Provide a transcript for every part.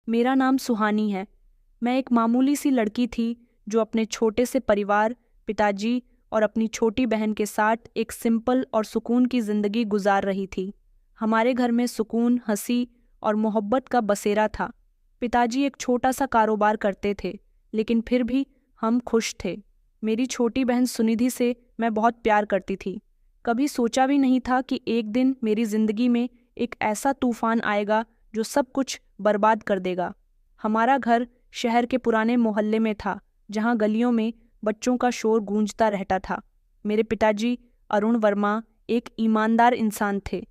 मेरा नाम सुहानी है। मैं एक मामूली सी लड़की थी जो अपने छोटे से परिवार, पिताजी और अपनी छोटी बहन के साथ एक सिंपल और सुकून की ज़िंदगी गुजार रही थी। हमारे घर में सुकून, हंसी और मोहब्बत का बसेरा था। पिताजी एक छोटा सा कारोबार करते थे, लेकिन फिर भी हम खुश थे। मेरी छोटी बहन सुनिधि से मैं बहुत प्यार करती थी। कभी सोचा भी नहीं था कि एक दिन मेरी ज़िंदगी में एक ऐसा तूफान आएगा जो सब कुछ बर्बाद कर देगा। हमारा घर शहर के पुराने मोहल्ले में था, जहां गलियों में बच्चों का शोर गूंजता रहता था। मेरे पिताजी अरुण वर्मा एक ईमानदार इंसान थे।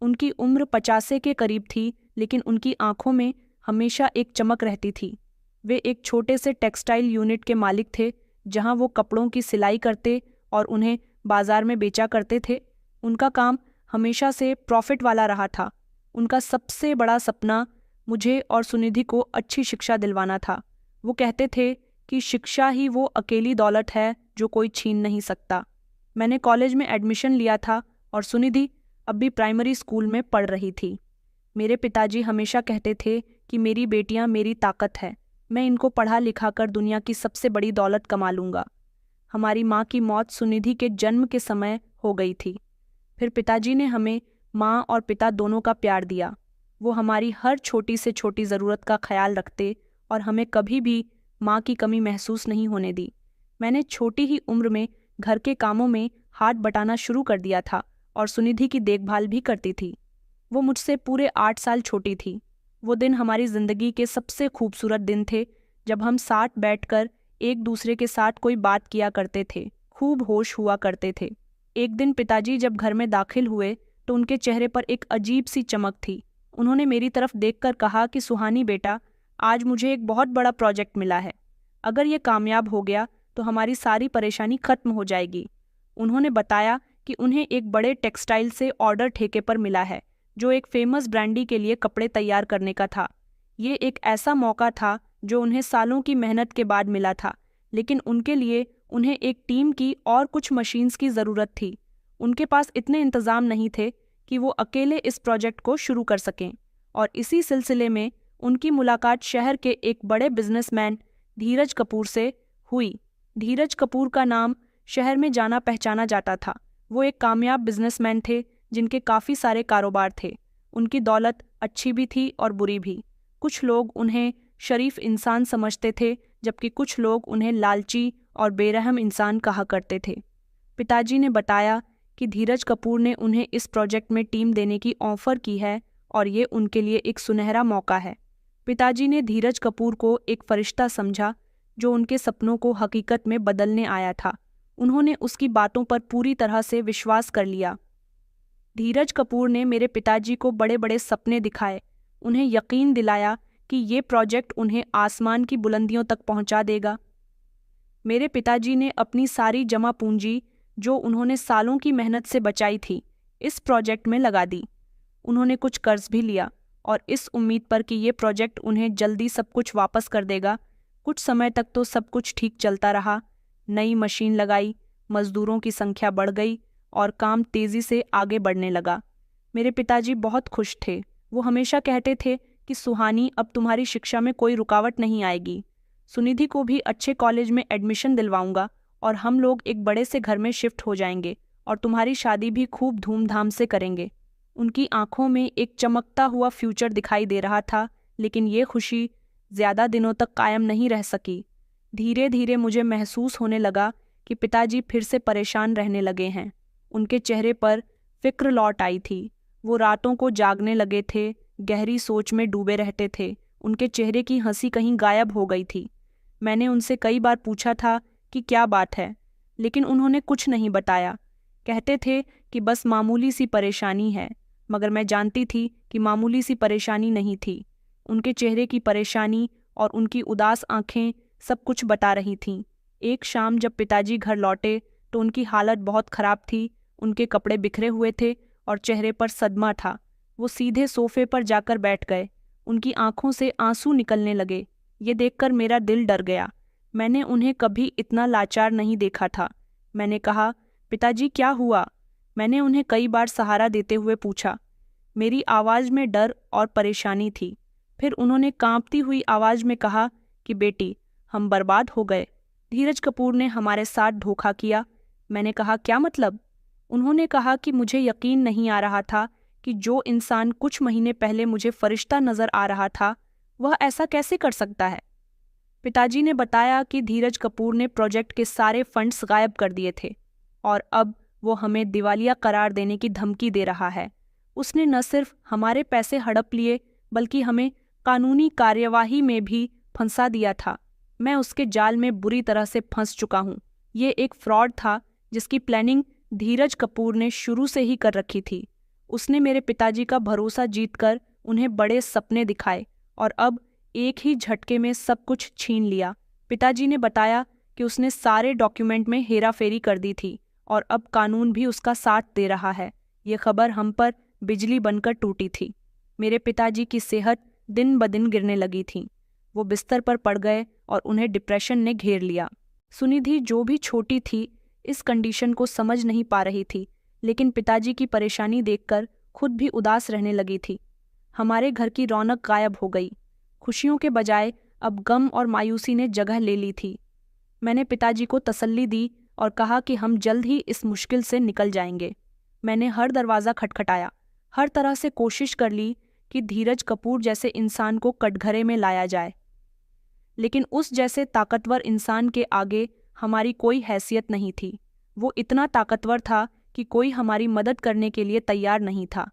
उनकी उम्र 50 के करीब थी, लेकिन उनकी आंखों में हमेशा एक चमक रहती थी। वे एक छोटे से टेक्सटाइल यूनिट के मालिक थे, जहां वो कपड़ों की सिलाई करते और उन्हें बाजार में बेचा करते थे। उनका काम हमेशा से प्रॉफिट वाला रहा था। उनका सबसे बड़ा सपना मुझे और सुनिधि को अच्छी शिक्षा दिलवाना था। वो कहते थे कि शिक्षा ही वो अकेली दौलत है जो कोई छीन नहीं सकता। मैंने कॉलेज में एडमिशन लिया था और सुनिधि अब भी प्राइमरी स्कूल में पढ़ रही थी। मेरे पिताजी हमेशा कहते थे कि मेरी बेटियां मेरी ताकत है, मैं इनको पढ़ा लिखा कर दुनिया की सबसे बड़ी दौलत कमा लूँगा। हमारी माँ की मौत सुनिधि के जन्म के समय हो गई थी। फिर पिताजी ने हमें माँ और पिता दोनों का प्यार दिया। वो हमारी हर छोटी से छोटी ज़रूरत का ख्याल रखते और हमें कभी भी माँ की कमी महसूस नहीं होने दी। मैंने छोटी ही उम्र में घर के कामों में हाथ बटाना शुरू कर दिया था और सुनिधि की देखभाल भी करती थी। वो मुझसे पूरे 8 साल छोटी थी। वो दिन हमारी ज़िंदगी के सबसे खूबसूरत दिन थे, जब हम साथ बैठकर एक दूसरे के साथ कोई बात किया करते थे, खूब होश हुआ करते थे। एक दिन पिताजी जब घर में दाखिल हुए तो उनके चेहरे पर एक अजीब सी चमक थी। उन्होंने मेरी तरफ देखकर कहा कि सुहानी बेटा, आज मुझे एक बहुत बड़ा प्रोजेक्ट मिला है। अगर ये कामयाब हो गया तो हमारी सारी परेशानी खत्म हो जाएगी। उन्होंने बताया कि उन्हें एक बड़े टेक्सटाइल से ऑर्डर ठेके पर मिला है, जो एक फेमस ब्रांडी के लिए कपड़े तैयार करने का था। ये एक ऐसा मौका था जो उन्हें सालों की मेहनत के बाद मिला था, लेकिन उनके लिए उन्हें एक टीम की और कुछ मशीन्स की ज़रूरत थी। उनके पास इतने इंतज़ाम नहीं थे कि वो अकेले इस प्रोजेक्ट को शुरू कर सकें, और इसी सिलसिले में उनकी मुलाकात शहर के एक बड़े बिजनेसमैन धीरज कपूर से हुई। धीरज कपूर का नाम शहर में जाना पहचाना जाता था। वो एक कामयाब बिजनेसमैन थे जिनके काफ़ी सारे कारोबार थे। उनकी दौलत अच्छी भी थी और बुरी भी। कुछ लोग उन्हें शरीफ इंसान समझते थे, जबकि कुछ लोग उन्हें लालची और बेरहम इंसान कहा करते थे। पिताजी ने बताया कि धीरज कपूर ने उन्हें इस प्रोजेक्ट में टीम देने की ऑफ़र की है और ये उनके लिए एक सुनहरा मौका है। पिताजी ने धीरज कपूर को एक फरिश्ता समझा जो उनके सपनों को हकीकत में बदलने आया था। उन्होंने उसकी बातों पर पूरी तरह से विश्वास कर लिया। धीरज कपूर ने मेरे पिताजी को बड़े बड़े सपने दिखाए, उन्हें यकीन दिलाया कि ये प्रोजेक्ट उन्हें आसमान की बुलंदियों तक पहुंचा देगा। मेरे पिताजी ने अपनी सारी जमा पूंजी, जो उन्होंने सालों की मेहनत से बचाई थी, इस प्रोजेक्ट में लगा दी। उन्होंने कुछ कर्ज भी लिया और इस उम्मीद पर कि ये प्रोजेक्ट उन्हें जल्दी सब कुछ वापस कर देगा। कुछ समय तक तो सब कुछ ठीक चलता रहा। नई मशीन लगाई, मजदूरों की संख्या बढ़ गई और काम तेज़ी से आगे बढ़ने लगा। मेरे पिताजी बहुत खुश थे। वो हमेशा कहते थे कि सुहानी, अब तुम्हारी शिक्षा में कोई रुकावट नहीं आएगी। सुनिधि को भी अच्छे कॉलेज में एडमिशन दिलवाऊंगा और हम लोग एक बड़े से घर में शिफ्ट हो जाएंगे और तुम्हारी शादी भी खूब धूमधाम से करेंगे। उनकी आंखों में एक चमकता हुआ फ्यूचर दिखाई दे रहा था, लेकिन ये खुशी ज़्यादा दिनों तक कायम नहीं रह सकी। धीरे धीरे मुझे महसूस होने लगा कि पिताजी फिर से परेशान रहने लगे हैं। उनके चेहरे पर फिक्र लौट आई थी। वो रातों को जागने लगे थे, गहरी सोच में डूबे रहते थे। उनके चेहरे की हंसी कहीं गायब हो गई थी। मैंने उनसे कई बार पूछा था कि क्या बात है, लेकिन उन्होंने कुछ नहीं बताया। कहते थे कि बस मामूली सी परेशानी है, मगर मैं जानती थी कि मामूली सी परेशानी नहीं थी। उनके चेहरे की परेशानी और उनकी उदास आंखें सब कुछ बता रही थीं। एक शाम जब पिताजी घर लौटे तो उनकी हालत बहुत ख़राब थी। उनके कपड़े बिखरे हुए थे और चेहरे पर सदमा था। वो सीधे सोफे पर जाकर बैठ गए। उनकी आंखों से आंसू निकलने लगे। ये देखकर मेरा दिल डर गया। मैंने उन्हें कभी इतना लाचार नहीं देखा था। मैंने कहा, पिताजी क्या हुआ? मैंने उन्हें कई बार सहारा देते हुए पूछा। मेरी आवाज़ में डर और परेशानी थी। फिर उन्होंने कांपती हुई आवाज में कहा कि बेटी, हम बर्बाद हो गए। धीरज कपूर ने हमारे साथ धोखा किया। मैंने कहा, क्या मतलब? उन्होंने कहा कि मुझे यकीन नहीं आ रहा था कि जो इंसान कुछ महीने पहले मुझे फरिश्ता नजर आ रहा था, वह ऐसा कैसे कर सकता है। पिताजी ने बताया कि धीरज कपूर ने प्रोजेक्ट के सारे फंड्स गायब कर दिए थे और अब वो हमें दिवालिया करार देने की धमकी दे रहा है। उसने न सिर्फ हमारे पैसे हड़प लिए बल्कि हमें कानूनी कार्यवाही में भी फंसा दिया था। मैं उसके जाल में बुरी तरह से फंस चुका हूँ। ये एक फ्रॉड था जिसकी प्लानिंग धीरज कपूर ने शुरू से ही कर रखी थी। उसने मेरे पिताजी का भरोसा जीतकर उन्हें बड़े सपने दिखाए और अब एक ही झटके में सब कुछ छीन लिया। पिताजी ने बताया कि उसने सारे डॉक्यूमेंट में हेराफेरी कर दी थी और अब कानून भी उसका साथ दे रहा है। ये खबर हम पर बिजली बनकर टूटी थी। मेरे पिताजी की सेहत दिन ब दिन गिरने लगी थी। वो बिस्तर पर पड़ गए और उन्हें डिप्रेशन ने घेर लिया। सुनिधि, जो भी छोटी थी, इस कंडीशन को समझ नहीं पा रही थी, लेकिन पिताजी की परेशानी देखकर खुद भी उदास रहने लगी थी। हमारे घर की रौनक गायब हो गई। खुशियों के बजाय अब गम और मायूसी ने जगह ले ली थी। मैंने पिताजी को तसल्ली दी और कहा कि हम जल्द ही इस मुश्किल से निकल जाएंगे। मैंने हर दरवाज़ा खटखटाया, हर तरह से कोशिश कर ली कि धीरज कपूर जैसे इंसान को कटघरे में लाया जाए, लेकिन उस जैसे ताकतवर इंसान के आगे हमारी कोई हैसियत नहीं थी। वो इतना ताकतवर था कि कोई हमारी मदद करने के लिए तैयार नहीं था।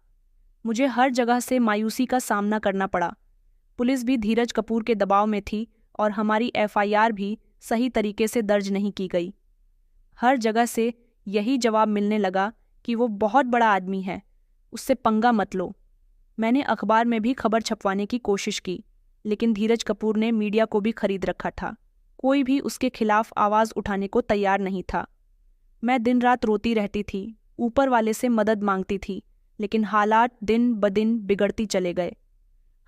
मुझे हर जगह से मायूसी का सामना करना पड़ा। पुलिस भी धीरज कपूर के दबाव में थी और हमारी एफआईआर भी सही तरीके से दर्ज नहीं की गई। हर जगह से यही जवाब मिलने लगा कि वो बहुत बड़ा आदमी है, उससे पंगा मत लो। मैंने अखबार में भी खबर छपवाने की कोशिश की, लेकिन धीरज कपूर ने मीडिया को भी खरीद रखा था। कोई भी उसके खिलाफ आवाज़ उठाने को तैयार नहीं था। मैं दिन रात रोती रहती थी, ऊपर वाले से मदद मांगती थी, लेकिन हालात दिन ब दिन बिगड़ती चले गए।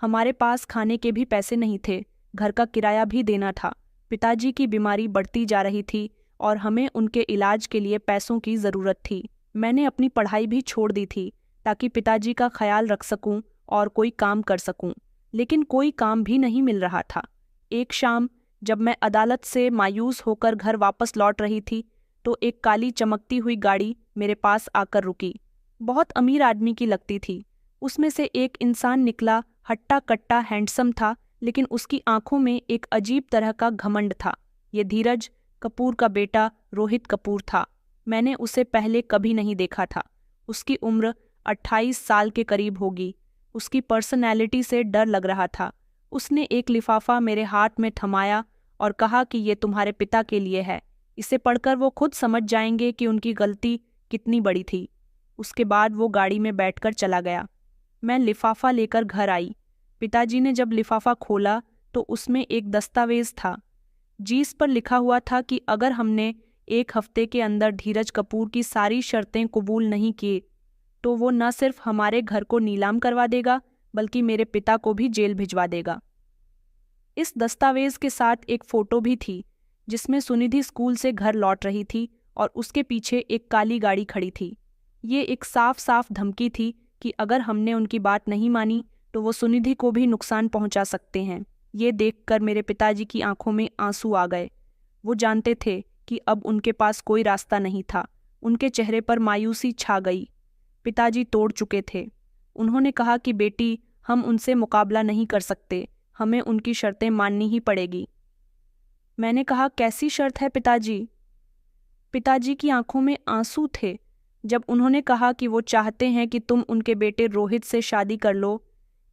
हमारे पास खाने के भी पैसे नहीं थे, घर का किराया भी देना था। पिताजी की बीमारी बढ़ती जा रही थी और हमें उनके इलाज के लिए पैसों की ज़रूरत थी। मैंने अपनी पढ़ाई भी छोड़ दी थी ताकि पिताजी का ख्याल रख सकूं और कोई काम कर सकूं, लेकिन कोई काम भी नहीं मिल रहा था। एक शाम जब मैं अदालत से मायूस होकर घर वापस लौट रही थी, तो एक काली चमकती हुई गाड़ी मेरे पास आकर रुकी। बहुत अमीर आदमी की लगती थी। उसमें से एक इंसान निकला, हट्टा कट्टा हैंडसम था, लेकिन उसकी आंखों में एक अजीब तरह का घमंड था। ये धीरज कपूर का बेटा रोहित कपूर था। मैंने उसे पहले कभी नहीं देखा था। उसकी उम्र 28 साल के करीब होगी। उसकी पर्सनैलिटी से डर लग रहा था। उसने एक लिफाफा मेरे हाथ में थमाया और कहा कि ये तुम्हारे पिता के लिए है। इसे पढ़कर वो खुद समझ जाएंगे कि उनकी गलती कितनी बड़ी थी। उसके बाद वो गाड़ी में बैठकर चला गया। मैं लिफाफा लेकर घर आई। पिताजी ने जब लिफाफा खोला तो उसमें एक दस्तावेज था, जिस पर लिखा हुआ था कि अगर हमने 1 हफ्ते के अंदर धीरज कपूर की सारी शर्तें कबूल नहीं की तो वो न सिर्फ हमारे घर को नीलाम करवा देगा बल्कि मेरे पिता को भी जेल भिजवा देगा। इस दस्तावेज के साथ एक फोटो भी थी जिसमें सुनिधि स्कूल से घर लौट रही थी और उसके पीछे एक काली गाड़ी खड़ी थी। ये एक साफ साफ धमकी थी कि अगर हमने उनकी बात नहीं मानी तो वो सुनिधि को भी नुकसान पहुंचा सकते हैं। ये देखकर मेरे पिताजी की आंखों में आंसू आ गए। वो जानते थे कि अब उनके पास कोई रास्ता नहीं था। उनके चेहरे पर मायूसी छा गई। पिताजी तोड़ चुके थे। उन्होंने कहा कि बेटी, हम उनसे मुकाबला नहीं कर सकते, हमें उनकी शर्तें माननी ही पड़ेगी। मैंने कहा, कैसी शर्त है पिताजी? पिताजी की आंखों में आंसू थे जब उन्होंने कहा कि वो चाहते हैं कि तुम उनके बेटे रोहित से शादी कर लो।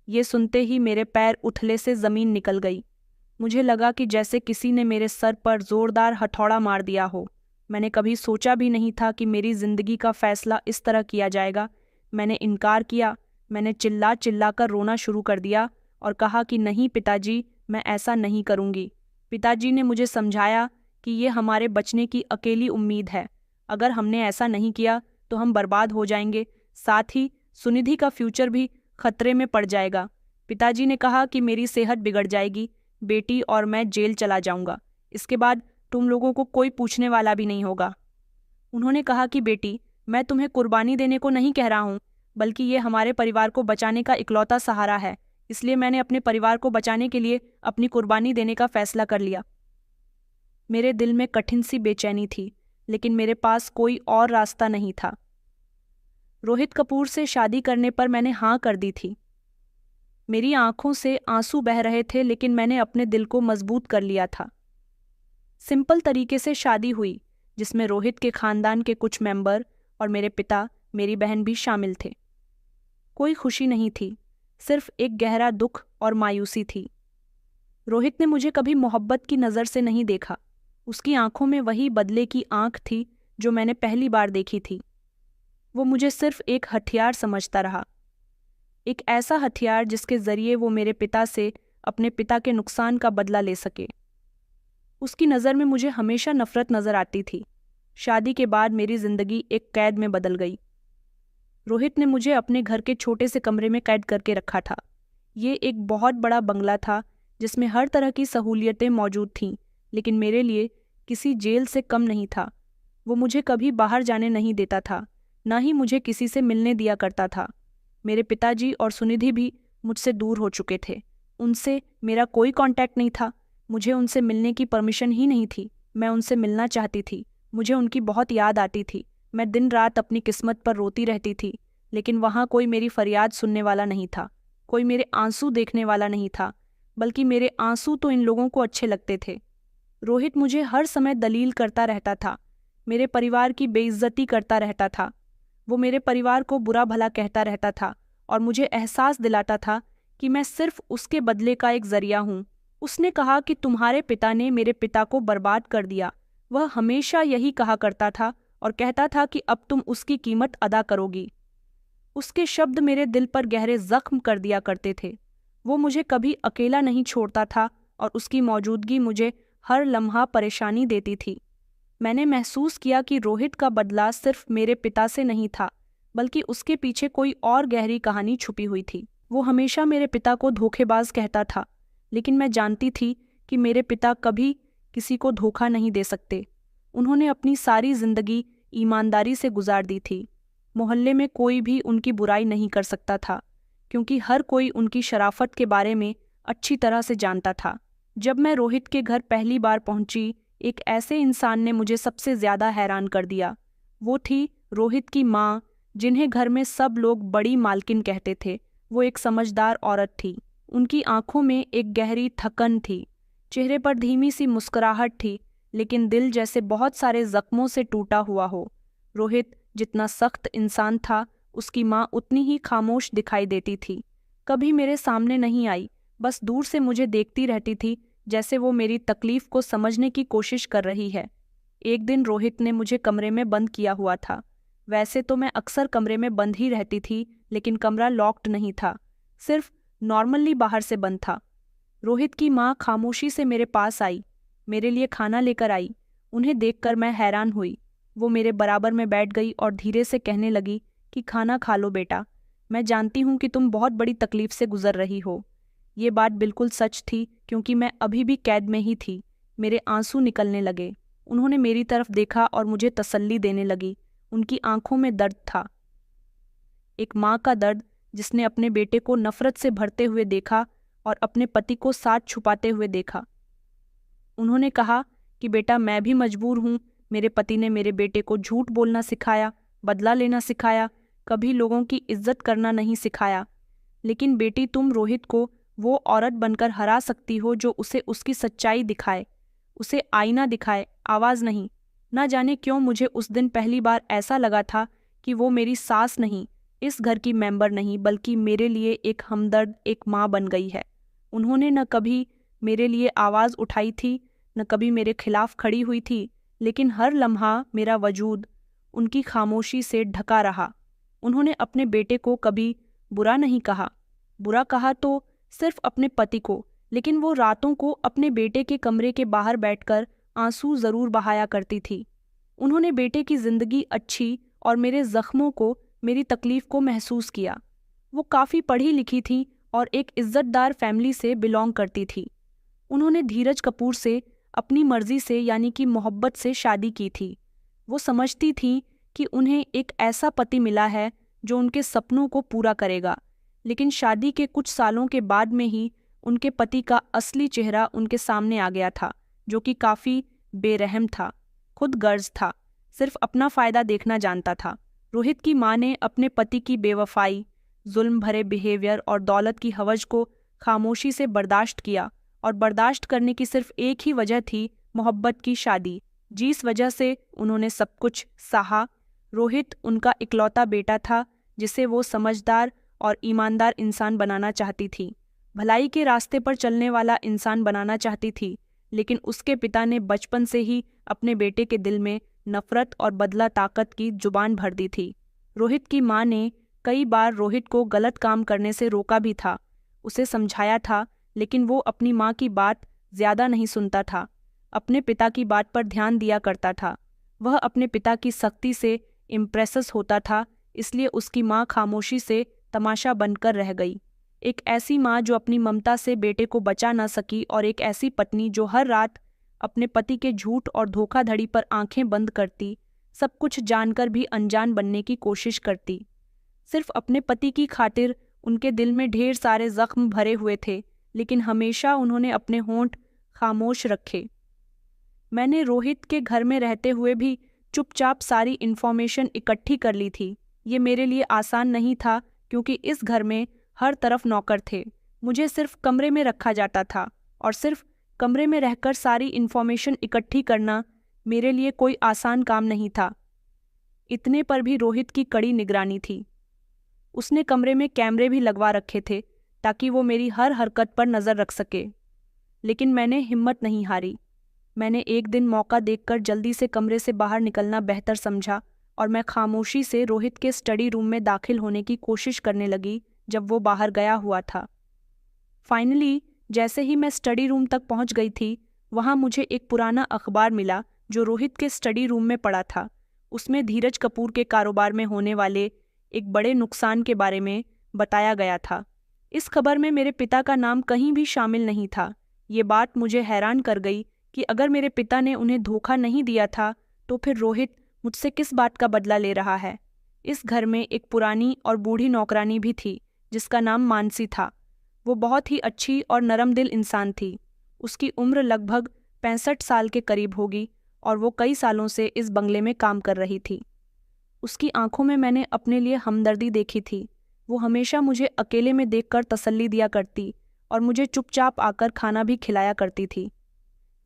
ये सुनते ही मेरे पैर उथले से ज़मीन निकल गई। मुझे लगा कि जैसे किसी ने मेरे सर पर ज़ोरदार हथौड़ा मार दिया हो। मैंने कभी सोचा भी नहीं था कि मेरी ज़िंदगी का फ़ैसला इस तरह किया जाएगा। मैंने इनकार किया। मैंने चिल्ला चिल्ला कर रोना शुरू कर दिया और कहा कि नहीं पिताजी, मैं ऐसा नहीं करूँगी। पिताजी ने मुझे समझाया कि ये हमारे बचने की अकेली उम्मीद है। अगर हमने ऐसा नहीं किया तो हम बर्बाद हो जाएंगे, साथ ही सुनिधि का फ्यूचर भी खतरे में पड़ जाएगा। पिताजी ने कहा कि मेरी सेहत बिगड़ जाएगी, बेटी, और मैं जेल चला जाऊंगा। इसके बाद तुम लोगों को कोई पूछने वाला भी नहीं होगा। उन्होंने कहा कि बेटी, मैं तुम्हें कुर्बानी देने को नहीं कह रहा हूँ, बल्कि ये हमारे परिवार को बचाने का इकलौता सहारा है। इसलिए मैंने अपने परिवार को बचाने के लिए अपनी कुर्बानी देने का फैसला कर लिया। मेरे दिल में कठिन सी बेचैनी थी, लेकिन मेरे पास कोई और रास्ता नहीं था। रोहित कपूर से शादी करने पर मैंने हाँ कर दी थी। मेरी आंखों से आंसू बह रहे थे, लेकिन मैंने अपने दिल को मजबूत कर लिया था। सिंपल तरीके से शादी हुई, जिसमें रोहित के खानदान के कुछ मेंबर और मेरे पिता, मेरी बहन भी शामिल थे। कोई खुशी नहीं थी, सिर्फ एक गहरा दुख और मायूसी थी। रोहित ने मुझे कभी मोहब्बत की नज़र से नहीं देखा। उसकी आंखों में वही बदले की आंख थी जो मैंने पहली बार देखी थी। वो मुझे सिर्फ एक हथियार समझता रहा, एक ऐसा हथियार जिसके जरिए वो मेरे पिता से अपने पिता के नुकसान का बदला ले सके। उसकी नज़र में मुझे हमेशा नफरत नजर आती थी। शादी के बाद मेरी जिंदगी एक कैद में बदल गई। रोहित ने मुझे अपने घर के छोटे से कमरे में कैद करके रखा था। ये एक बहुत बड़ा बंगला था जिसमें हर तरह की सहूलियतें मौजूद थीं, लेकिन मेरे लिए किसी जेल से कम नहीं था। वो मुझे कभी बाहर जाने नहीं देता था, ना ही मुझे किसी से मिलने दिया करता था। मेरे पिताजी और सुनिधि भी मुझसे दूर हो चुके थे। उनसे मेरा कोई कांटेक्ट नहीं था। मुझे उनसे मिलने की परमिशन ही नहीं थी। मैं उनसे मिलना चाहती थी। मुझे उनकी बहुत याद आती थी। मैं दिन रात अपनी किस्मत पर रोती रहती थी, लेकिन वहाँ कोई मेरी फरियाद सुनने वाला नहीं था। कोई मेरे आंसू देखने वाला नहीं था, बल्कि मेरे आंसू तो इन लोगों को अच्छे लगते थे। रोहित मुझे हर समय दलील करता रहता था, मेरे परिवार की बेइज्जती करता रहता था। वो मेरे परिवार को बुरा भला कहता रहता था और मुझे एहसास दिलाता था कि मैं सिर्फ उसके बदले का एक जरिया हूँ। उसने कहा कि तुम्हारे पिता ने मेरे पिता को बर्बाद कर दिया। वह हमेशा यही कहा करता था और कहता था कि अब तुम उसकी कीमत अदा करोगी। उसके शब्द मेरे दिल पर गहरे जख्म कर दिया करते थे। वो मुझे कभी अकेला नहीं छोड़ता था और उसकी मौजूदगी मुझे हर लम्हा परेशानी देती थी। मैंने महसूस किया कि रोहित का बदला सिर्फ मेरे पिता से नहीं था, बल्कि उसके पीछे कोई और गहरी कहानी छुपी हुई थी। वो हमेशा मेरे पिता को धोखेबाज कहता था, लेकिन मैं जानती थी कि मेरे पिता कभी किसी को धोखा नहीं दे सकते। उन्होंने अपनी सारी जिंदगी ईमानदारी से गुजार दी थी। मोहल्ले में कोई भी उनकी बुराई नहीं कर सकता था, क्योंकि हर कोई उनकी शराफत के बारे में अच्छी तरह से जानता था। जब मैं रोहित के घर पहली बार पहुंची, एक ऐसे इंसान ने मुझे सबसे ज्यादा हैरान कर दिया। वो थी रोहित की माँ, जिन्हें घर में सब लोग बड़ी मालकिन कहते थे। वो एक समझदार औरत थी। उनकी आंखों में एक गहरी थकन थी, चेहरे पर धीमी सी मुस्कुराहट थी, लेकिन दिल जैसे बहुत सारे जख्मों से टूटा हुआ हो। रोहित जितना सख्त इंसान था, उसकी माँ उतनी ही खामोश दिखाई देती थी। कभी मेरे सामने नहीं आई, बस दूर से मुझे देखती रहती थी, जैसे वो मेरी तकलीफ को समझने की कोशिश कर रही है। एक दिन रोहित ने मुझे कमरे में बंद किया हुआ था। वैसे तो मैं अक्सर कमरे में बंद ही रहती थी, लेकिन कमरा लॉक्ड नहीं था, सिर्फ नॉर्मली बाहर से बंद था। रोहित की माँ खामोशी से मेरे पास आई, मेरे लिए खाना लेकर आई। उन्हें देखकर मैं हैरान हुई। वो मेरे बराबर में बैठ गई और धीरे से कहने लगी कि खाना खा लो बेटा, मैं जानती हूँ कि तुम बहुत बड़ी तकलीफ से गुजर रही हो। ये बात बिल्कुल सच थी, क्योंकि मैं अभी भी कैद में ही थी। मेरे आंसू निकलने लगे। उन्होंने मेरी तरफ देखा और मुझे तसल्ली देने लगी। उनकी आंखों में दर्द था, एक माँ का दर्द जिसने अपने बेटे को नफरत से भरते हुए देखा और अपने पति को साथ छुपाते हुए देखा। उन्होंने कहा कि बेटा, मैं भी मजबूर हूँ। मेरे पति ने मेरे बेटे को झूठ बोलना सिखाया, बदला लेना सिखाया, कभी लोगों की इज्जत करना नहीं सिखाया। लेकिन बेटी, तुम रोहित को वो औरत बनकर हरा सकती हो जो उसे उसकी सच्चाई दिखाए, उसे आईना दिखाए, आवाज़ नहीं। ना जाने क्यों मुझे उस दिन पहली बार ऐसा लगा था कि वो मेरी सास नहीं, इस घर की मेंबर नहीं, बल्कि मेरे लिए एक हमदर्द, एक माँ बन गई है। उन्होंने न कभी मेरे लिए आवाज़ उठाई थी, न कभी मेरे खिलाफ खड़ी हुई थी, लेकिन हर लम्हा मेरा वजूद उनकी खामोशी से ढका रहा। उन्होंने अपने बेटे को कभी बुरा नहीं कहा। बुरा कहा तो सिर्फ अपने पति को, लेकिन वो रातों को अपने बेटे के कमरे के बाहर बैठकर आंसू जरूर बहाया करती थी। उन्होंने बेटे की जिंदगी अच्छी और मेरे जख्मों को, मेरी तकलीफ को महसूस किया। वो काफ़ी पढ़ी लिखी थी और एक इज्जतदार फैमिली से बिलोंग करती थी। उन्होंने धीरज कपूर से अपनी मर्जी से, यानी कि मोहब्बत से शादी की थी। वो समझती थी कि उन्हें एक ऐसा पति मिला है जो उनके सपनों को पूरा करेगा, लेकिन शादी के कुछ सालों के बाद में ही उनके पति का असली चेहरा उनके सामने आ गया था, जो कि काफ़ी बेरहम था, खुद गर्ज था, सिर्फ अपना फ़ायदा देखना जानता था। रोहित की माँ ने अपने पति की बेवफाई, जुल्म भरे बिहेवियर और दौलत की हवस को खामोशी से बर्दाश्त किया, और बर्दाश्त करने की सिर्फ एक ही वजह थी, मोहब्बत की शादी, जिस वजह से उन्होंने सब कुछ सहा। रोहित उनका इकलौता बेटा था, जिसे वो समझदार और ईमानदार इंसान बनाना चाहती थी, भलाई के रास्ते पर चलने वाला इंसान बनाना चाहती थी। लेकिन उसके पिता ने बचपन से ही अपने बेटे के दिल में नफरत और बदला ताकत की जुबान भर दी थी। रोहित की माँ ने कई बार रोहित को गलत काम करने से रोका भी था, उसे समझाया था, लेकिन वो अपनी माँ की बात ज्यादा नहीं सुनता था, अपने पिता की बात पर ध्यान दिया करता था। वह अपने पिता की सख्ती से इम्प्रेस होता था, इसलिए उसकी माँ खामोशी से तमाशा बनकर रह गई। एक ऐसी माँ जो अपनी ममता से बेटे को बचा ना सकी, और एक ऐसी पत्नी जो हर रात अपने पति के झूठ और धोखाधड़ी पर आंखें बंद करती, सब कुछ जानकर भी अनजान बनने की कोशिश करती। सिर्फ अपने पति की खातिर उनके दिल में ढेर सारे जख्म भरे हुए थे, लेकिन हमेशा उन्होंने अपने होंठ खामोश रखे। मैंने रोहित के घर में रहते हुए भी चुपचाप सारी इन्फॉर्मेशन इकट्ठी कर ली थी। ये मेरे लिए आसान नहीं था, क्योंकि इस घर में हर तरफ नौकर थे। मुझे सिर्फ कमरे में रखा जाता था, और सिर्फ कमरे में रहकर सारी इन्फॉर्मेशन इकट्ठी करना मेरे लिए कोई आसान काम नहीं था। इतने पर भी रोहित की कड़ी निगरानी थी। उसने कमरे में कैमरे भी लगवा रखे थे, ताकि वो मेरी हर हरकत पर नज़र रख सके। लेकिन मैंने हिम्मत नहीं हारी। मैंने एक दिन मौका देखकर जल्दी से कमरे से बाहर निकलना बेहतर समझा, और मैं खामोशी से रोहित के स्टडी रूम में दाखिल होने की कोशिश करने लगी जब वो बाहर गया हुआ था। फाइनली जैसे ही मैं स्टडी रूम तक पहुंच गई थी, वहां मुझे एक पुराना अखबार मिला जो रोहित के स्टडी रूम में पड़ा था। उसमें धीरज कपूर के कारोबार में होने वाले एक बड़े नुकसान के बारे में बताया गया था। इस खबर में मेरे पिता का नाम कहीं भी शामिल नहीं था। ये बात मुझे हैरान कर गई कि अगर मेरे पिता ने उन्हें धोखा नहीं दिया था, तो फिर रोहित मुझसे किस बात का बदला ले रहा है। इस घर में एक पुरानी और बूढ़ी नौकरानी भी थी, जिसका नाम मानसी था। वो बहुत ही अच्छी और नरम दिल इंसान थी। उसकी उम्र लगभग 65 साल के करीब होगी, और वो कई सालों से इस बंगले में काम कर रही थी। उसकी आंखों में मैंने अपने लिए हमदर्दी देखी थी। वो हमेशा मुझे अकेले में देखकर तसल्ली दिया करती, और मुझे चुपचाप आकर खाना भी खिलाया करती थी।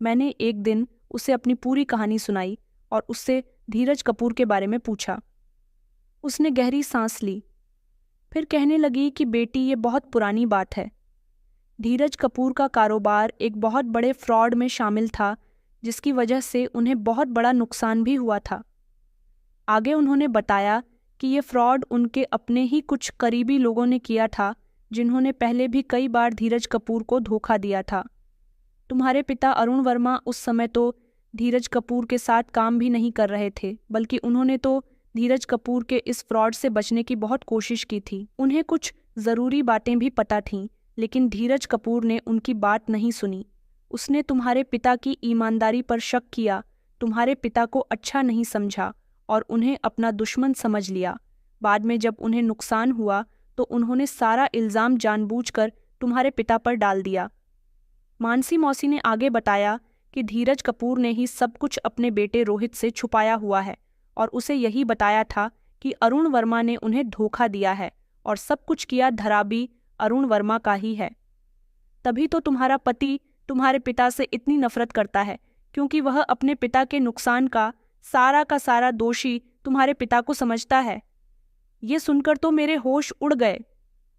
मैंने एक दिन उसे अपनी पूरी कहानी सुनाई और उससे धीरज कपूर के बारे में पूछा। उसने गहरी सांस ली, फिर कहने लगी कि बेटी, ये बहुत पुरानी बात है। धीरज कपूर का कारोबार एक बहुत बड़े फ्रॉड में शामिल था, जिसकी वजह से उन्हें बहुत बड़ा नुकसान भी हुआ था। आगे उन्होंने बताया कि ये फ्रॉड उनके अपने ही कुछ करीबी लोगों ने किया था, जिन्होंने पहले भी कई बार धीरज कपूर को धोखा दिया था। तुम्हारे पिता अरुण वर्मा उस समय तो धीरज कपूर के साथ काम भी नहीं कर रहे थे, बल्कि उन्होंने तो धीरज कपूर के इस फ्रॉड से बचने की बहुत कोशिश की थी। उन्हें कुछ ज़रूरी बातें भी पता थीं, लेकिन धीरज कपूर ने उनकी बात नहीं सुनी। उसने तुम्हारे पिता की ईमानदारी पर शक किया, तुम्हारे पिता को अच्छा नहीं समझा और उन्हें अपना दुश्मन समझ लिया। बाद में जब उन्हें नुकसान हुआ तो उन्होंने सारा इल्ज़ाम जानबूझकर तुम्हारे पिता पर डाल दिया। मानसी मौसी ने आगे बताया कि धीरज कपूर ने ही सब कुछ अपने बेटे रोहित से छुपाया हुआ है, और उसे यही बताया था कि अरुण वर्मा ने उन्हें धोखा दिया है, और सब कुछ किया धराबी अरुण वर्मा का ही है। तभी तो तुम्हारा पति तुम्हारे पिता से इतनी नफरत करता है, क्योंकि वह अपने पिता के नुकसान का सारा दोषी तुम्हारे पिता को समझता है। ये सुनकर तो मेरे होश उड़ गए।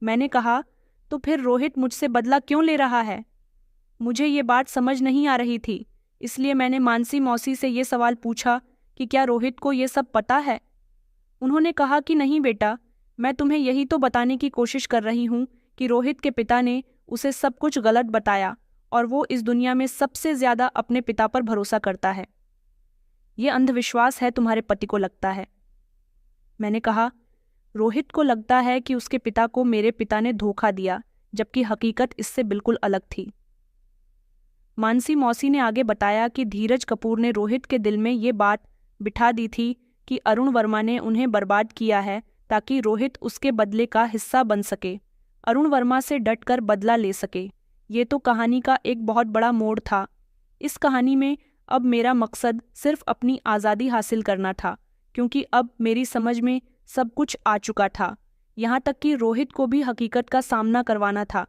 मैंने कहा, तो फिर रोहित मुझसे बदला क्यों ले रहा है? मुझे ये बात समझ नहीं आ रही थी, इसलिए मैंने मानसी मौसी से ये सवाल पूछा कि क्या रोहित को ये सब पता है। उन्होंने कहा कि नहीं बेटा, मैं तुम्हें यही तो बताने की कोशिश कर रही हूँ कि रोहित के पिता ने उसे सब कुछ गलत बताया, और वो इस दुनिया में सबसे ज़्यादा अपने पिता पर भरोसा करता है। ये अंधविश्वास है तुम्हारे पति को लगता है। मैंने कहा, रोहित को लगता है कि उसके पिता को मेरे पिता ने धोखा दिया, जबकि हकीकत इससे बिल्कुल अलग थी। मानसी मौसी ने आगे बताया कि धीरज कपूर ने रोहित के दिल में ये बात बिठा दी थी कि अरुण वर्मा ने उन्हें बर्बाद किया है, ताकि रोहित उसके बदले का हिस्सा बन सके। अरुण वर्मा से डटकर बदला ले सके। ये तो कहानी का एक बहुत बड़ा मोड़ था। इस कहानी में अब मेरा मकसद सिर्फ अपनी आज़ादी हासिल करना था, क्योंकि अब मेरी समझ में सब कुछ आ चुका था। यहाँ तक कि रोहित को भी हकीकत का सामना करवाना था।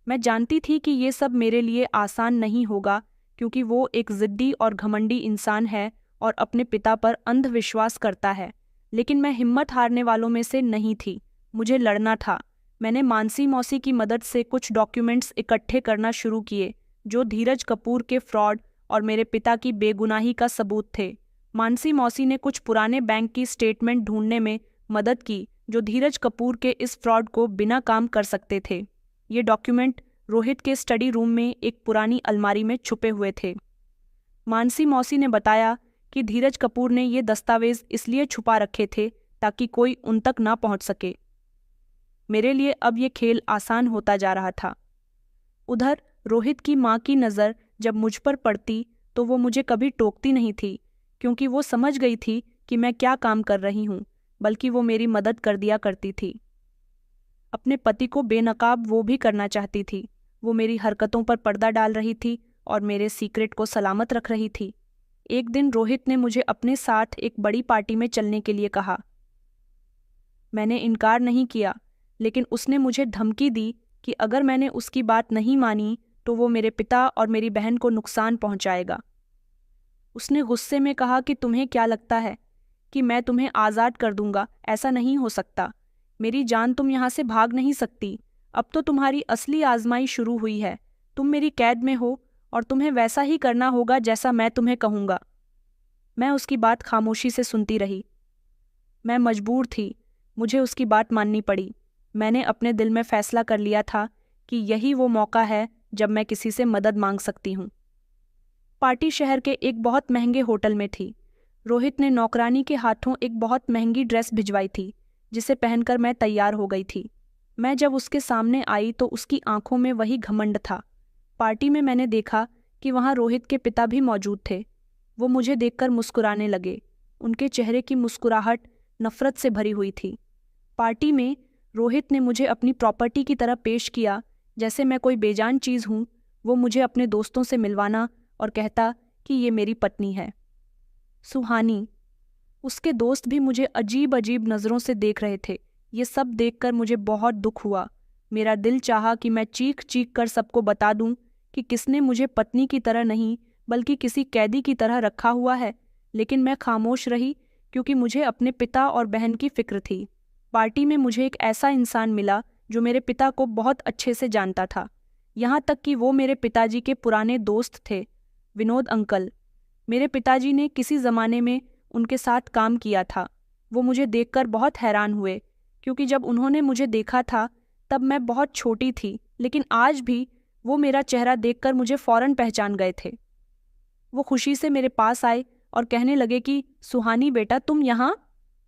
मैं जानती थी कि ये सब मेरे लिए आसान नहीं होगा, क्योंकि वो एक ज़िद्दी और घमंडी इंसान है और अपने पिता पर अंधविश्वास करता है। लेकिन मैं हिम्मत हारने वालों में से नहीं थी। मुझे लड़ना था। मैंने मानसी मौसी की मदद से कुछ डॉक्यूमेंट्स इकट्ठे करना शुरू किए, जो धीरज कपूर के फ्रॉड और मेरे पिता की बेगुनाही का सबूत थे। मानसी मौसी ने कुछ पुराने बैंक की स्टेटमेंट ढूंढने में मदद की, जो धीरज कपूर के इस फ्रॉड को बिना काम कर सकते थे। ये डॉक्यूमेंट रोहित के स्टडी रूम में एक पुरानी अलमारी में छुपे हुए थे। मानसी मौसी ने बताया कि धीरज कपूर ने ये दस्तावेज इसलिए छुपा रखे थे ताकि कोई उन तक ना पहुंच सके। मेरे लिए अब ये खेल आसान होता जा रहा था। उधर रोहित की माँ की नज़र जब मुझ पर पड़ती तो वो मुझे कभी टोकती नहीं थी, क्योंकि वो समझ गई थी कि मैं क्या काम कर रही हूँ, बल्कि वो मेरी मदद कर दिया करती थी। अपने पति को बेनकाब वो भी करना चाहती थी। वो मेरी हरकतों पर पर्दा डाल रही थी और मेरे सीक्रेट को सलामत रख रही थी। एक दिन रोहित ने मुझे अपने साथ एक बड़ी पार्टी में चलने के लिए कहा। मैंने इनकार नहीं किया, लेकिन उसने मुझे धमकी दी कि अगर मैंने उसकी बात नहीं मानी तो वो मेरे पिता और मेरी बहन को नुकसान पहुंचाएगा। उसने गुस्से में कहा कि तुम्हें क्या लगता है कि मैं तुम्हें आज़ाद कर दूंगा? ऐसा नहीं हो सकता। मेरी जान, तुम यहाँ से भाग नहीं सकती। अब तो तुम्हारी असली आजमाई शुरू हुई है। तुम मेरी कैद में हो और तुम्हें वैसा ही करना होगा जैसा मैं तुम्हें कहूँगा। मैं उसकी बात खामोशी से सुनती रही। मैं मजबूर थी, मुझे उसकी बात माननी पड़ी। मैंने अपने दिल में फैसला कर लिया था कि यही वो मौका है जब मैं किसी से मदद मांग सकती हूँ। पार्टी शहर के एक बहुत महंगे होटल में थी। रोहित ने नौकरानी के हाथों एक बहुत महंगी ड्रेस भिजवाई थी, जिसे पहनकर मैं तैयार हो गई थी। मैं जब उसके सामने आई तो उसकी आंखों में वही घमंड था। पार्टी में मैंने देखा कि वहाँ रोहित के पिता भी मौजूद थे। वो मुझे देखकर मुस्कुराने लगे। उनके चेहरे की मुस्कुराहट नफरत से भरी हुई थी। पार्टी में रोहित ने मुझे अपनी प्रॉपर्टी की तरह पेश किया, जैसे मैं कोई बेजान चीज़ हूँ। वो मुझे अपने दोस्तों से मिलवाना और कहता कि ये मेरी पत्नी है, सुहानी। उसके दोस्त भी मुझे अजीब अजीब नज़रों से देख रहे थे। ये सब देखकर मुझे बहुत दुख हुआ। मेरा दिल चाहा कि मैं चीख चीख कर सबको बता दूं कि किसने मुझे पत्नी की तरह नहीं बल्कि किसी कैदी की तरह रखा हुआ है, लेकिन मैं खामोश रही क्योंकि मुझे अपने पिता और बहन की फिक्र थी। पार्टी में मुझे एक ऐसा इंसान मिला जो मेरे पिता को बहुत अच्छे से जानता था, यहाँ तक कि वो मेरे पिताजी के पुराने दोस्त थे, विनोद अंकल। मेरे पिताजी ने किसी ज़माने में उनके साथ काम किया था। वो मुझे देखकर बहुत हैरान हुए, क्योंकि जब उन्होंने मुझे देखा था तब मैं बहुत छोटी थी, लेकिन आज भी वो मेरा चेहरा देखकर मुझे फ़ौरन पहचान गए थे। वो खुशी से मेरे पास आए और कहने लगे कि सुहानी बेटा, तुम यहाँ?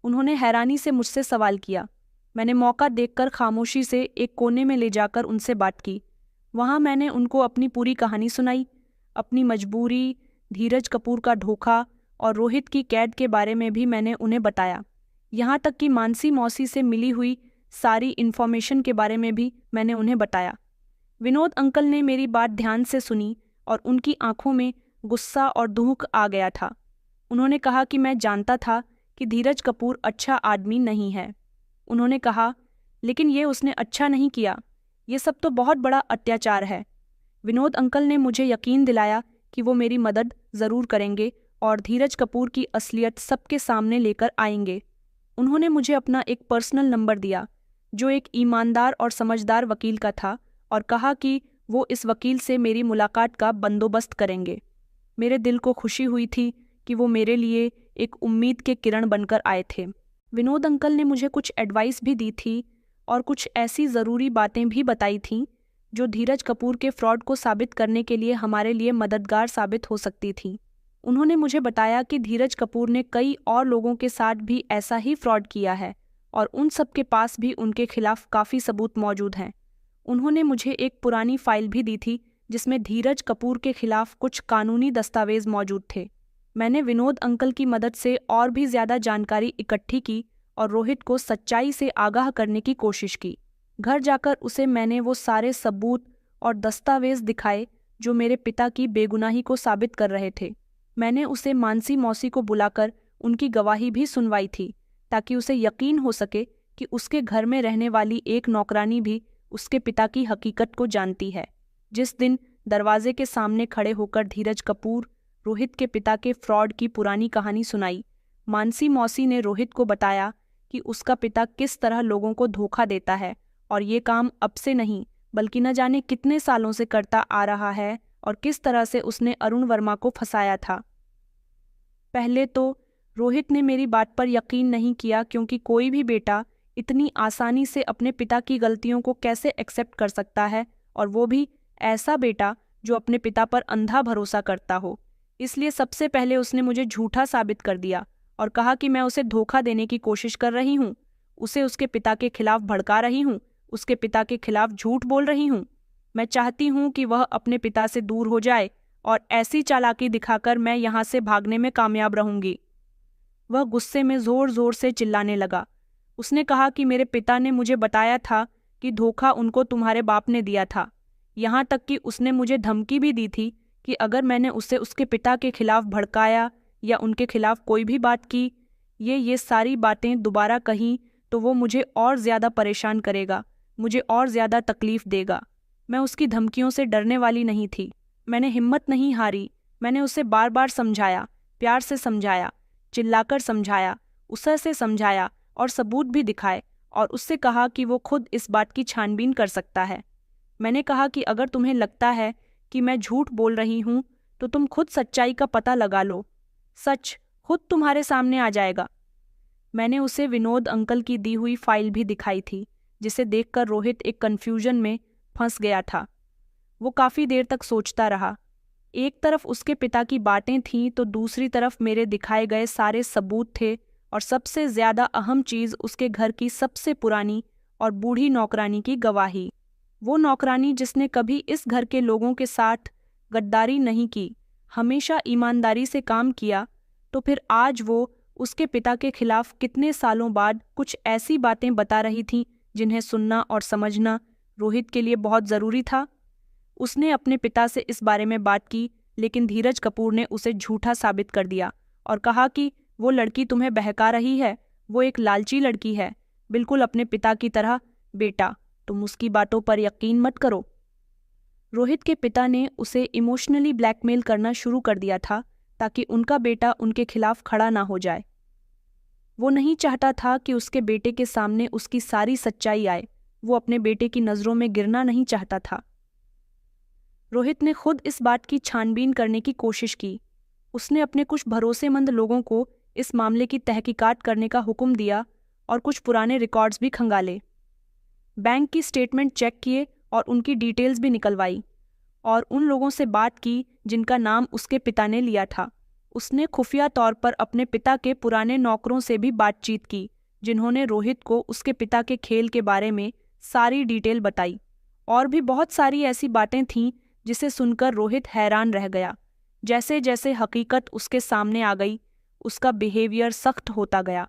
उन्होंने हैरानी से मुझसे सवाल किया। मैंने मौका देखकर खामोशी से एक कोने में ले जाकर उनसे बात की। वहाँ मैंने उनको अपनी पूरी कहानी सुनाई, अपनी मजबूरी, धीरज कपूर का धोखा और रोहित की कैद के बारे में भी मैंने उन्हें बताया। यहाँ तक कि मानसी मौसी से मिली हुई सारी इन्फॉर्मेशन के बारे में भी मैंने उन्हें बताया। विनोद अंकल ने मेरी बात ध्यान से सुनी और उनकी आंखों में गुस्सा और दुख आ गया था। उन्होंने कहा कि मैं जानता था कि धीरज कपूर अच्छा आदमी नहीं है। उन्होंने कहा, लेकिन ये उसने अच्छा नहीं किया। ये सब तो बहुत बड़ा अत्याचार है। विनोद अंकल ने मुझे यकीन दिलाया कि वो मेरी मदद ज़रूर करेंगे और धीरज कपूर की असलियत सबके सामने लेकर आएंगे। उन्होंने मुझे अपना एक पर्सनल नंबर दिया, जो एक ईमानदार और समझदार वकील का था, और कहा कि वो इस वकील से मेरी मुलाकात का बंदोबस्त करेंगे। मेरे दिल को खुशी हुई थी कि वो मेरे लिए एक उम्मीद के किरण बनकर आए थे। विनोद अंकल ने मुझे कुछ एडवाइस भी दी थी और कुछ ऐसी ज़रूरी बातें भी बताई थीं जो धीरज कपूर के फ्रॉड को साबित करने के लिए हमारे लिए मददगार साबित हो सकती थीं। उन्होंने मुझे बताया कि धीरज कपूर ने कई और लोगों के साथ भी ऐसा ही फ्रॉड किया है और उन सब के पास भी उनके खिलाफ काफ़ी सबूत मौजूद हैं। उन्होंने मुझे एक पुरानी फाइल भी दी थी जिसमें धीरज कपूर के खिलाफ कुछ कानूनी दस्तावेज मौजूद थे। मैंने विनोद अंकल की मदद से और भी ज़्यादा जानकारी इकट्ठी की और रोहित को सच्चाई से आगाह करने की कोशिश की। घर जाकर उसे मैंने वो सारे सबूत और दस्तावेज दिखाए जो मेरे पिता की बेगुनाही को साबित कर रहे थे। मैंने उसे मानसी मौसी को बुलाकर उनकी गवाही भी सुनवाई थी, ताकि उसे यकीन हो सके कि उसके घर में रहने वाली एक नौकरानी भी उसके पिता की हकीकत को जानती है। जिस दिन दरवाजे के सामने खड़े होकर धीरज कपूर रोहित के पिता के फ्रॉड की पुरानी कहानी सुनाई, मानसी मौसी ने रोहित को बताया कि उसका पिता किस तरह लोगों को धोखा देता है और ये काम अब से नहीं बल्कि न जाने कितने सालों से करता आ रहा है, और किस तरह से उसने अरुण वर्मा को फंसाया था। पहले तो रोहित ने मेरी बात पर यकीन नहीं किया, क्योंकि कोई भी बेटा इतनी आसानी से अपने पिता की गलतियों को कैसे एक्सेप्ट कर सकता है, और वो भी ऐसा बेटा जो अपने पिता पर अंधा भरोसा करता हो। इसलिए सबसे पहले उसने मुझे झूठा साबित कर दिया और कहा कि मैं उसे धोखा देने की कोशिश कर रही हूँ, उसे उसके पिता के खिलाफ भड़का रही हूँ, उसके पिता के खिलाफ झूठ बोल रही हूँ। मैं चाहती हूँ कि वह अपने पिता से दूर हो जाए, और ऐसी चालाकी दिखाकर मैं यहाँ से भागने में कामयाब रहूंगी। वह गुस्से में जोर जोर से चिल्लाने लगा। उसने कहा कि मेरे पिता ने मुझे बताया था कि धोखा उनको तुम्हारे बाप ने दिया था। यहाँ तक कि उसने मुझे धमकी भी दी थी कि अगर मैंने उसे उसके पिता के खिलाफ भड़काया या उनके खिलाफ कोई भी बात की, ये सारी बातें दोबारा कहीं, तो वो मुझे और ज़्यादा परेशान करेगा, मुझे और ज़्यादा तकलीफ देगा। मैं उसकी धमकियों से डरने वाली नहीं थी। मैंने हिम्मत नहीं हारी। मैंने उसे बार बार समझाया, प्यार से समझाया, चिल्लाकर समझाया, उसर से समझाया और सबूत भी दिखाए, और उससे कहा कि वो खुद इस बात की छानबीन कर सकता है। मैंने कहा कि अगर तुम्हें लगता है कि मैं झूठ बोल रही हूँ तो तुम खुद सच्चाई का पता लगा लो, सच खुद तुम्हारे सामने आ जाएगा। मैंने उसे विनोद अंकल की दी हुई फाइल भी दिखाई थी, जिसे देखकर रोहित एक कन्फ्यूजन में फंस गया था। वो काफ़ी देर तक सोचता रहा। एक तरफ उसके पिता की बातें थीं तो दूसरी तरफ मेरे दिखाए गए सारे सबूत थे, और सबसे ज़्यादा अहम चीज़ उसके घर की सबसे पुरानी और बूढ़ी नौकरानी की गवाही। वो नौकरानी जिसने कभी इस घर के लोगों के साथ गद्दारी नहीं की, हमेशा ईमानदारी से काम किया, तो फिर आज वो उसके पिता के खिलाफ कितने सालों बाद कुछ ऐसी बातें बता रही थी जिन्हें सुनना और समझना रोहित के लिए बहुत ज़रूरी था। उसने अपने पिता से इस बारे में बात की, लेकिन धीरज कपूर ने उसे झूठा साबित कर दिया और कहा कि वो लड़की तुम्हें बहका रही है, वो एक लालची लड़की है, बिल्कुल अपने पिता की तरह। बेटा, तुम उसकी बातों पर यकीन मत करो। रोहित के पिता ने उसे इमोशनली ब्लैकमेल करना शुरू कर दिया था, ताकि उनका बेटा उनके खिलाफ खड़ा ना हो जाए। वो नहीं चाहता था कि उसके बेटे के सामने उसकी सारी सच्चाई आए। वो अपने बेटे की नज़रों में गिरना नहीं चाहता था। रोहित ने खुद इस बात की छानबीन करने की कोशिश की। उसने अपने कुछ भरोसेमंद लोगों को इस मामले की तहकीकात करने का हुक्म दिया और कुछ पुराने रिकॉर्ड्स भी खंगाले। बैंक की स्टेटमेंट चेक किए और उनकी डिटेल्स भी निकलवाई, और उन लोगों से बात की जिनका नाम उसके पिता ने लिया था। उसने खुफिया तौर पर अपने पिता के पुराने नौकरों से भी बातचीत की, जिन्होंने रोहित को उसके पिता के खेल के बारे में सारी डिटेल बताई। और भी बहुत सारी ऐसी बातें थीं जिसे सुनकर रोहित हैरान रह गया। जैसे जैसे हकीकत उसके सामने आ गई, उसका बिहेवियर सख्त होता गया।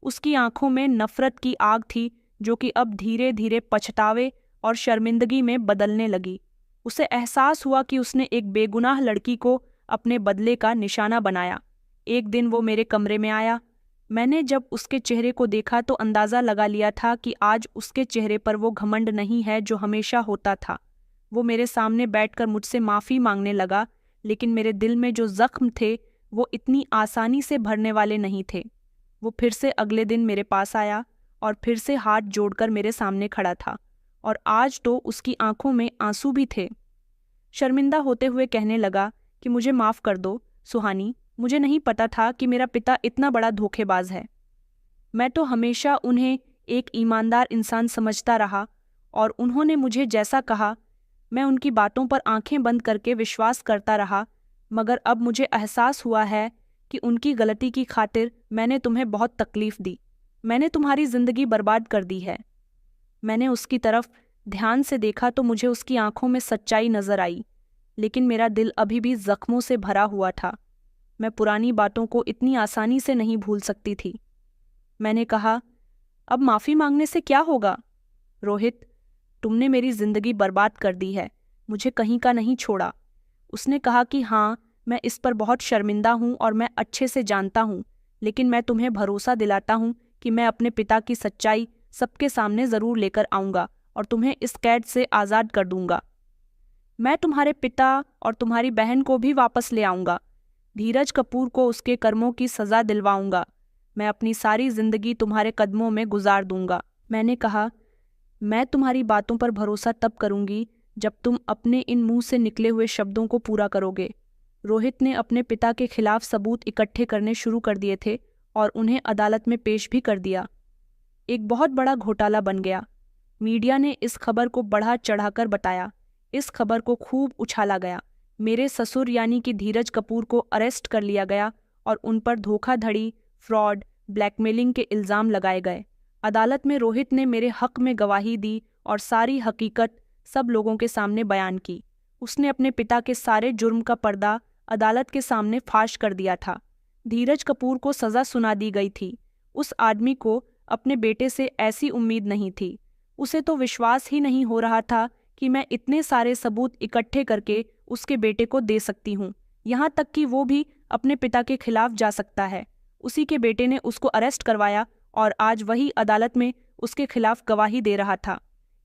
उसकी आंखों में नफरत की आग थी, जो कि अब धीरे धीरे पछतावे और शर्मिंदगी में बदलने लगी। उसे एहसास हुआ कि उसने एक बेगुनाह लड़की को अपने बदले का निशाना बनाया। एक दिन वो मेरे कमरे में आया। मैंने जब उसके चेहरे को देखा तो अंदाज़ा लगा लिया था कि आज उसके चेहरे पर वो घमंड नहीं है जो हमेशा होता था। वो मेरे सामने बैठकर मुझसे माफ़ी मांगने लगा, लेकिन मेरे दिल में जो जख्म थे वो इतनी आसानी से भरने वाले नहीं थे। वो फिर से अगले दिन मेरे पास आया और फिर से हाथ जोड़कर मेरे सामने खड़ा था, और आज तो उसकी आंखों में आंसू भी थे। शर्मिंदा होते हुए कहने लगा कि मुझे माफ़ कर दो सुहानी, मुझे नहीं पता था कि मेरा पिता इतना बड़ा धोखेबाज है। मैं तो हमेशा उन्हें एक ईमानदार इंसान समझता रहा, और उन्होंने मुझे जैसा कहा मैं उनकी बातों पर आंखें बंद करके विश्वास करता रहा। मगर अब मुझे एहसास हुआ है कि उनकी गलती की खातिर मैंने तुम्हें बहुत तकलीफ दी, मैंने तुम्हारी ज़िंदगी बर्बाद कर दी है। मैंने उसकी तरफ ध्यान से देखा तो मुझे उसकी आंखों में सच्चाई नजर आई, लेकिन मेरा दिल अभी भी जख्मों से भरा हुआ था। मैं पुरानी बातों को इतनी आसानी से नहीं भूल सकती थी। मैंने कहा, अब माफ़ी मांगने से क्या होगा? रोहित, तुमने मेरी जिंदगी बर्बाद कर दी है, मुझे कहीं का नहीं छोड़ा। उसने कहा कि हाँ, मैं इस पर बहुत शर्मिंदा हूँ और मैं अच्छे से जानता हूँ, लेकिन मैं तुम्हें भरोसा दिलाता हूँ कि मैं अपने पिता की सच्चाई सबके सामने ज़रूर लेकर आऊँगा और तुम्हें इस कैद से आज़ाद कर दूंगा। मैं तुम्हारे पिता और तुम्हारी बहन को भी वापस ले आऊँगा। धीरज कपूर को उसके कर्मों की सज़ा दिलवाऊंगा। मैं अपनी सारी जिंदगी तुम्हारे कदमों में गुजार दूंगा। मैंने कहा, मैं तुम्हारी बातों पर भरोसा तब करूंगी जब तुम अपने इन मुंह से निकले हुए शब्दों को पूरा करोगे। रोहित ने अपने पिता के खिलाफ सबूत इकट्ठे करने शुरू कर दिए थे और उन्हें अदालत में पेश भी कर दिया। एक बहुत बड़ा घोटाला बन गया। मीडिया ने इस खबर को बढ़ा चढ़ाकर बताया। इस खबर को खूब उछाला गया। मेरे ससुर यानी कि धीरज कपूर को अरेस्ट कर लिया गया और उन पर धोखाधड़ी, फ्रॉड, ब्लैकमेलिंग के इल्ज़ाम लगाए गए। अदालत में रोहित ने मेरे हक में गवाही दी और सारी हकीकत सब लोगों के सामने बयान की। उसने अपने पिता के सारे जुर्म का पर्दा अदालत के सामने फाश कर दिया था। धीरज कपूर को सज़ा सुना दी गई थी। उस आदमी को अपने बेटे से ऐसी उम्मीद नहीं थी। उसे तो विश्वास ही नहीं हो रहा था कि मैं इतने सारे सबूत इकट्ठे करके उसके बेटे को दे सकती हूँ, यहाँ तक कि वो भी अपने पिता के खिलाफ जा सकता है। उसी के बेटे ने उसको अरेस्ट करवाया और आज वही अदालत में उसके खिलाफ गवाही दे रहा था।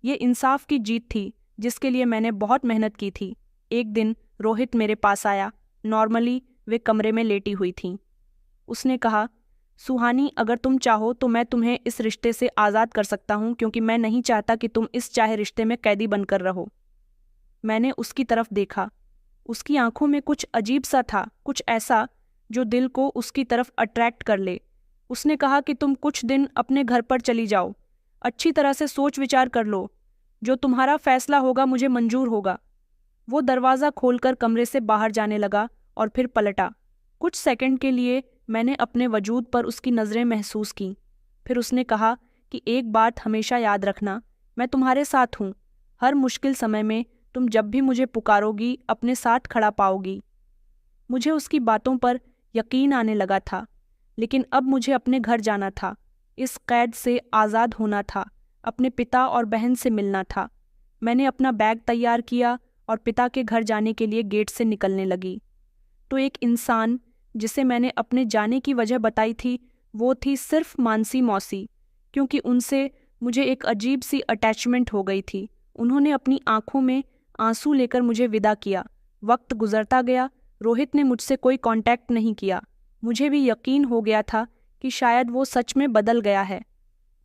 ये इंसाफ की जीत थी जिसके लिए मैंने बहुत मेहनत की थी। एक दिन रोहित मेरे पास आया। नॉर्मली वे कमरे में लेटी हुई थीं। उसने कहा, सुहानी, अगर तुम चाहो तो मैं तुम्हें इस रिश्ते से आज़ाद कर सकता हूँ, क्योंकि मैं नहीं चाहता कि तुम इस चाहे रिश्ते में कैदी बनकर रहो। मैंने उसकी तरफ देखा। उसकी आंखों में कुछ अजीब सा था, कुछ ऐसा जो दिल को उसकी तरफ अट्रैक्ट कर ले। उसने कहा कि तुम कुछ दिन अपने घर पर चली जाओ, अच्छी तरह से सोच विचार कर लो, जो तुम्हारा फैसला होगा मुझे मंजूर होगा। वो दरवाज़ा खोलकर कमरे से बाहर जाने लगा और फिर पलटा। कुछ सेकंड के लिए मैंने अपने वजूद पर उसकी नज़रें महसूस की। फिर उसने कहा कि एक बात हमेशा याद रखना, मैं तुम्हारे साथ हूँ। हर मुश्किल समय में तुम जब भी मुझे पुकारोगी अपने साथ खड़ा पाओगी। मुझे उसकी बातों पर यकीन आने लगा था, लेकिन अब मुझे अपने घर जाना था। इस कैद से आज़ाद होना था, अपने पिता और बहन से मिलना था। मैंने अपना बैग तैयार किया और पिता के घर जाने के लिए गेट से निकलने लगी। तो एक इंसान जिसे मैंने अपने जाने की वजह बताई थी, वो थी सिर्फ मानसी मौसी, क्योंकि उनसे मुझे एक अजीब सी अटैचमेंट हो गई थी। उन्होंने अपनी आंखों में आंसू लेकर मुझे विदा किया। वक्त गुजरता गया। रोहित ने मुझसे कोई कांटेक्ट नहीं किया। मुझे भी यकीन हो गया था कि शायद वो सच में बदल गया है।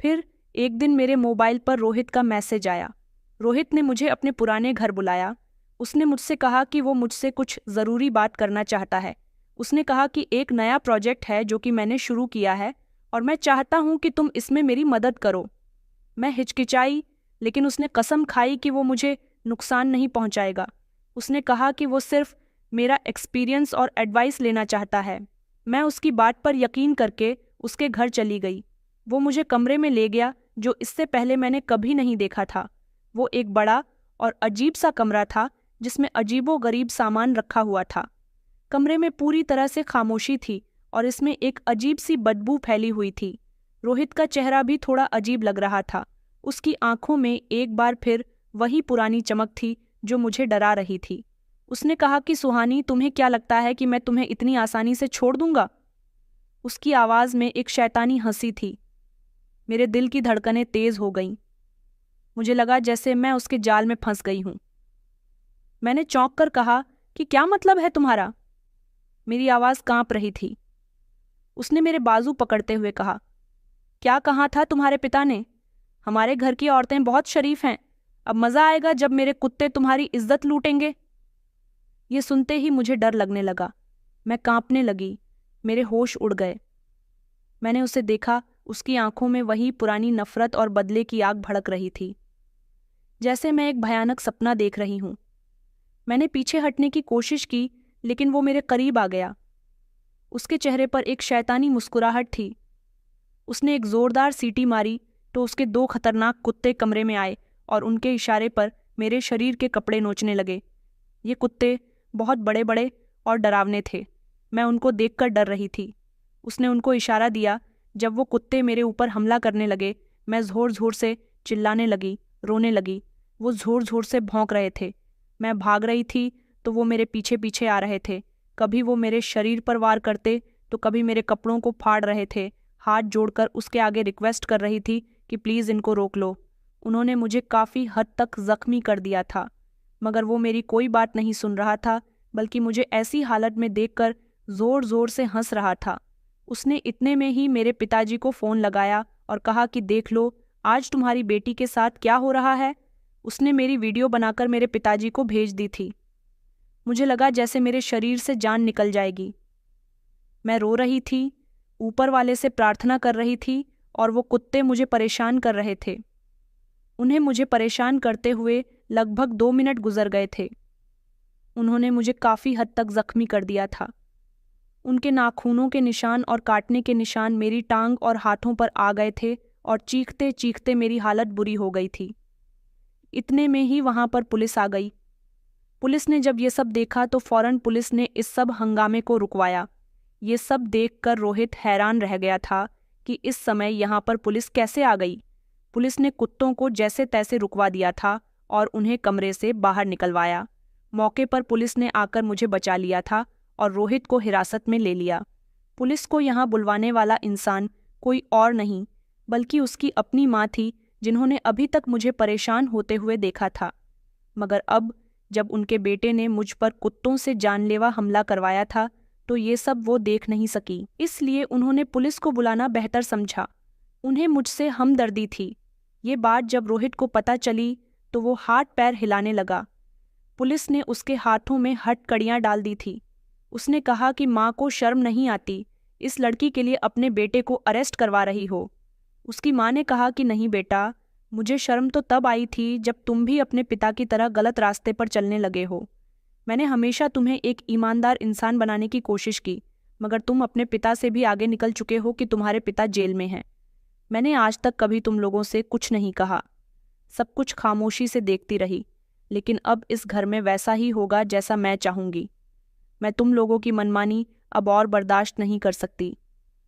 फिर एक दिन मेरे मोबाइल पर रोहित का मैसेज आया। रोहित ने मुझे अपने पुराने घर बुलाया। उसने मुझसे कहा कि वो मुझसे कुछ ज़रूरी बात करना चाहता है। उसने कहा कि एक नया प्रोजेक्ट है जो कि मैंने शुरू किया है और मैं चाहता हूँ कि तुम इसमें मेरी मदद करो। मैं हिचकिचाई, लेकिन उसने कसम खाई कि वो मुझे नुकसान नहीं पहुँचाएगा। उसने कहा कि वो सिर्फ मेरा एक्सपीरियंस और एडवाइस लेना चाहता है। मैं उसकी बात पर यकीन करके उसके घर चली गई। वो मुझे कमरे में ले गया जो इससे पहले मैंने कभी नहीं देखा था। वो एक बड़ा और अजीब सा कमरा था जिसमें अजीबो-गरीब सामान रखा हुआ था। कमरे में पूरी तरह से खामोशी थी और इसमें एक अजीब सी बदबू फैली हुई थी। रोहित का चेहरा भी थोड़ा अजीब लग रहा था। उसकी आंखों में एक बार फिर वही पुरानी चमक थी जो मुझे डरा रही थी। उसने कहा कि सुहानी, तुम्हें क्या लगता है कि मैं तुम्हें इतनी आसानी से छोड़ दूंगा? उसकी आवाज़ में एक शैतानी हंसी थी। मेरे दिल की धड़कनें तेज हो गईं। मुझे लगा जैसे मैं उसके जाल में फंस गई हूं। मैंने चौंक कर कहा कि क्या मतलब है तुम्हारा? मेरी आवाज़ कांप रही थी। उसने मेरे बाजू पकड़ते हुए कहा, क्या कहा था तुम्हारे पिता ने? हमारे घर की औरतें बहुत शरीफ हैं। अब मज़ा आएगा जब मेरे कुत्ते तुम्हारी इज्जत लूटेंगे। ये सुनते ही मुझे डर लगने लगा। मैं कांपने लगी। मेरे होश उड़ गए। मैंने उसे देखा। उसकी आंखों में वही पुरानी नफरत और बदले की आग भड़क रही थी, जैसे मैं एक भयानक सपना देख रही हूं। मैंने पीछे हटने की कोशिश की, लेकिन वो मेरे करीब आ गया। उसके चेहरे पर एक शैतानी मुस्कुराहट थी। उसने एक जोरदार सीटी मारी तो उसके 2 खतरनाक कुत्ते कमरे में आए और उनके इशारे पर मेरे शरीर के कपड़े नोचने लगे। ये कुत्ते बहुत बड़े बड़े और डरावने थे। मैं उनको देखकर डर रही थी। उसने उनको इशारा दिया। जब वो कुत्ते मेरे ऊपर हमला करने लगे, मैं ज़ोर ज़ोर से चिल्लाने लगी, रोने लगी। वो ज़ोर ज़ोर से भौंक रहे थे। मैं भाग रही थी तो वो मेरे पीछे पीछे आ रहे थे। कभी वो मेरे शरीर पर वार करते तो कभी मेरे कपड़ों को फाड़ रहे थे। हाथ जोड़कर उसके आगे रिक्वेस्ट कर रही थी कि प्लीज़ इनको रोक लो। उन्होंने मुझे काफ़ी हद तक ज़ख्मी कर दिया था, मगर वो मेरी कोई बात नहीं सुन रहा था, बल्कि मुझे ऐसी हालत में देखकर ज़ोर ज़ोर से हंस रहा था। उसने इतने में ही मेरे पिताजी को फ़ोन लगाया और कहा कि देख लो, आज तुम्हारी बेटी के साथ क्या हो रहा है। उसने मेरी वीडियो बनाकर मेरे पिताजी को भेज दी थी। मुझे लगा जैसे मेरे शरीर से जान निकल जाएगी। मैं रो रही थी, ऊपर वाले से प्रार्थना कर रही थी और वो कुत्ते मुझे परेशान कर रहे थे। उन्हें मुझे परेशान करते हुए लगभग 2 मिनट गुजर गए थे। उन्होंने मुझे काफ़ी हद तक ज़ख्मी कर दिया था। उनके नाखूनों के निशान और काटने के निशान मेरी टांग और हाथों पर आ गए थे और चीखते चीखते मेरी हालत बुरी हो गई थी। इतने में ही वहाँ पर पुलिस आ गई। पुलिस ने जब ये सब देखा तो फौरन पुलिस ने इस सब हंगामे को रुकवाया। ये सब देखकर रोहित हैरान रह गया था कि इस समय यहाँ पर पुलिस कैसे आ गई। पुलिस ने कुत्तों को जैसे तैसे रुकवा दिया था और उन्हें कमरे से बाहर निकलवाया। मौके पर पुलिस ने आकर मुझे बचा लिया था और रोहित को हिरासत में ले लिया। पुलिस को यहाँ बुलवाने वाला इंसान कोई और नहीं बल्कि उसकी अपनी माँ थी, जिन्होंने अभी तक मुझे परेशान होते हुए देखा था। मगर अब जब उनके बेटे ने मुझ पर कुत्तों से जानलेवा हमला करवाया था तो ये सब वो देख नहीं सकी, इसलिए उन्होंने पुलिस को बुलाना बेहतर समझा। उन्हें मुझसे हमदर्दी थी। ये बात जब रोहित को पता चली तो वो हाथ पैर हिलाने लगा। पुलिस ने उसके हाथों में हथकड़ियाँ डाल दी थी। उसने कहा कि माँ को शर्म नहीं आती, इस लड़की के लिए अपने बेटे को अरेस्ट करवा रही हो। उसकी माँ ने कहा कि नहीं बेटा, मुझे शर्म तो तब आई थी जब तुम भी अपने पिता की तरह गलत रास्ते पर चलने लगे हो। मैंने हमेशा तुम्हें एक ईमानदार इंसान बनाने की कोशिश की, मगर तुम अपने पिता से भी आगे निकल चुके हो कि तुम्हारे पिता जेल में हैं। मैंने आज तक कभी तुम लोगों से कुछ नहीं कहा, सब कुछ खामोशी से देखती रही, लेकिन अब इस घर में वैसा ही होगा जैसा मैं चाहूँगी। मैं तुम लोगों की मनमानी अब और बर्दाश्त नहीं कर सकती।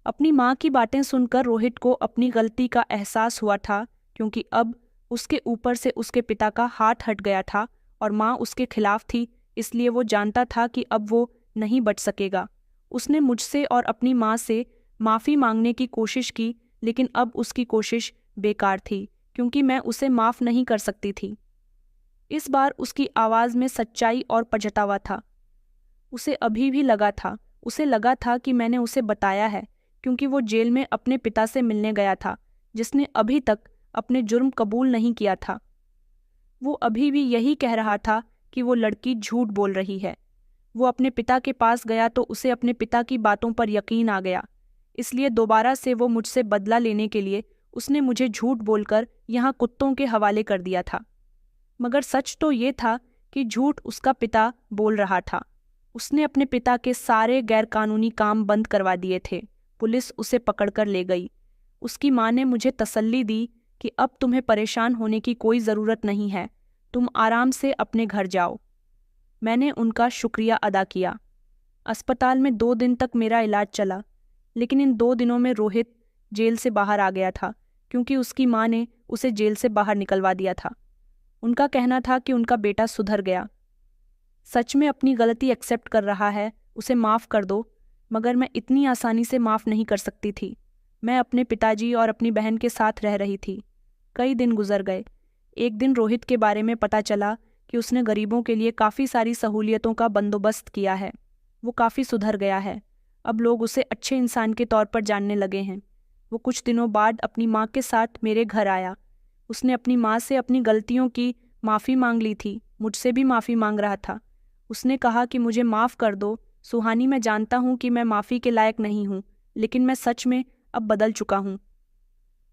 अपनी माँ की बातें सुनकर रोहित को अपनी गलती का एहसास हुआ था, क्योंकि अब उसके ऊपर से उसके पिता का हाथ हट गया था और माँ उसके खिलाफ थी, इसलिए वो जानता था कि अब वो नहीं बच सकेगा। उसने मुझसे और अपनी माँ से माफ़ी मांगने की कोशिश की, लेकिन अब उसकी कोशिश बेकार थी, क्योंकि मैं उसे माफ़ नहीं कर सकती थी। इस बार उसकी आवाज़ में सच्चाई और पछतावा था। उसे लगा था कि मैंने उसे बताया है, क्योंकि वो जेल में अपने पिता से मिलने गया था, जिसने अभी तक अपने जुर्म कबूल नहीं किया था। वो अभी भी यही कह रहा था कि वो लड़की झूठ बोल रही है। वो अपने पिता के पास गया तो उसे अपने पिता की बातों पर यकीन आ गया, इसलिए दोबारा से वो मुझसे बदला लेने के लिए उसने मुझे झूठ बोलकर यहाँ कुत्तों के हवाले कर दिया था। मगर सच तो ये था कि झूठ उसका पिता बोल रहा था। उसने अपने पिता के सारे गैरकानूनी काम बंद करवा दिए थे। पुलिस उसे पकड़कर ले गई। उसकी माँ ने मुझे तसल्ली दी कि अब तुम्हें परेशान होने की कोई ज़रूरत नहीं है, तुम आराम से अपने घर जाओ। मैंने उनका शुक्रिया अदा किया। अस्पताल में 2 दिन तक मेरा इलाज चला, लेकिन इन 2 दिनों में रोहित जेल से बाहर आ गया था, क्योंकि उसकी माँ ने उसे जेल से बाहर निकलवा दिया था। उनका कहना था कि उनका बेटा सुधर गया, सच में अपनी गलती एक्सेप्ट कर रहा है, उसे माफ़ कर दो। मगर मैं इतनी आसानी से माफ़ नहीं कर सकती थी। मैं अपने पिताजी और अपनी बहन के साथ रह रही थी। कई दिन गुजर गए। एक दिन रोहित के बारे में पता चला कि उसने गरीबों के लिए काफ़ी सारी सहूलियतों का बंदोबस्त किया है। वो काफ़ी सुधर गया है। अब लोग उसे अच्छे इंसान के तौर पर जानने लगे हैं। वो कुछ दिनों बाद अपनी माँ के साथ मेरे घर आया। उसने अपनी माँ से अपनी गलतियों की माफ़ी मांग ली थी, मुझसे भी माफ़ी मांग रहा था। उसने कहा कि मुझे माफ़ कर दो सुहानी, मैं जानता हूँ कि मैं माफ़ी के लायक नहीं हूँ, लेकिन मैं सच में अब बदल चुका हूँ।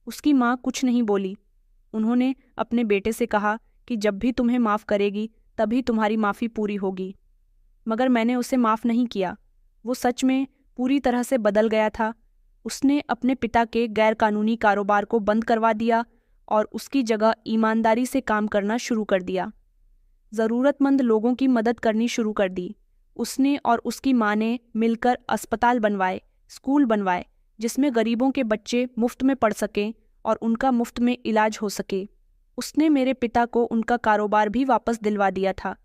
उसकी माँ कुछ नहीं बोली। उन्होंने अपने बेटे से कहा कि जब भी तुम्हें माफ़ करेगी तभी तुम्हारी माफ़ी पूरी होगी। मगर मैंने उसे माफ़ नहीं किया। वो सच में पूरी तरह से बदल गया था। उसने अपने पिता के गैरकानूनी कारोबार को बंद करवा दिया और उसकी जगह ईमानदारी से काम करना शुरू कर दिया। ज़रूरतमंद लोगों की मदद करनी शुरू कर दी। उसने और उसकी माँ ने मिलकर अस्पताल बनवाए, स्कूल बनवाए, जिसमें गरीबों के बच्चे मुफ्त में पढ़ सकें और उनका मुफ्त में इलाज हो सके। उसने मेरे पिता को उनका कारोबार भी वापस दिलवा दिया था।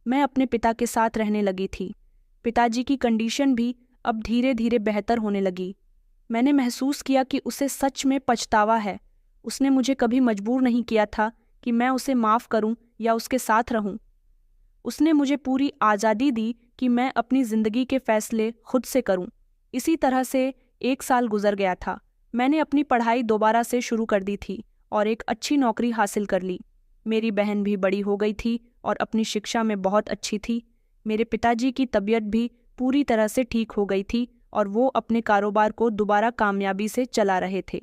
मैं अपने पिता के साथ रहने लगी थी। पिताजी की कंडीशन भी अब धीरे धीरे बेहतर होने लगी। मैंने महसूस किया कि उसे सच में पछतावा है। उसने मुझे कभी मजबूर नहीं किया था कि मैं उसे माफ़ करूं या उसके साथ रहूं। उसने मुझे पूरी आज़ादी दी कि मैं अपनी ज़िंदगी के फैसले खुद से करूं। इसी तरह से 1 साल गुजर गया था। मैंने अपनी पढ़ाई दोबारा से शुरू कर दी थी और एक अच्छी नौकरी हासिल कर ली। मेरी बहन भी बड़ी हो गई थी और अपनी शिक्षा में बहुत अच्छी थी। मेरे पिताजी की तबीयत भी पूरी तरह से ठीक हो गई थी और वो अपने कारोबार को दोबारा कामयाबी से चला रहे थे।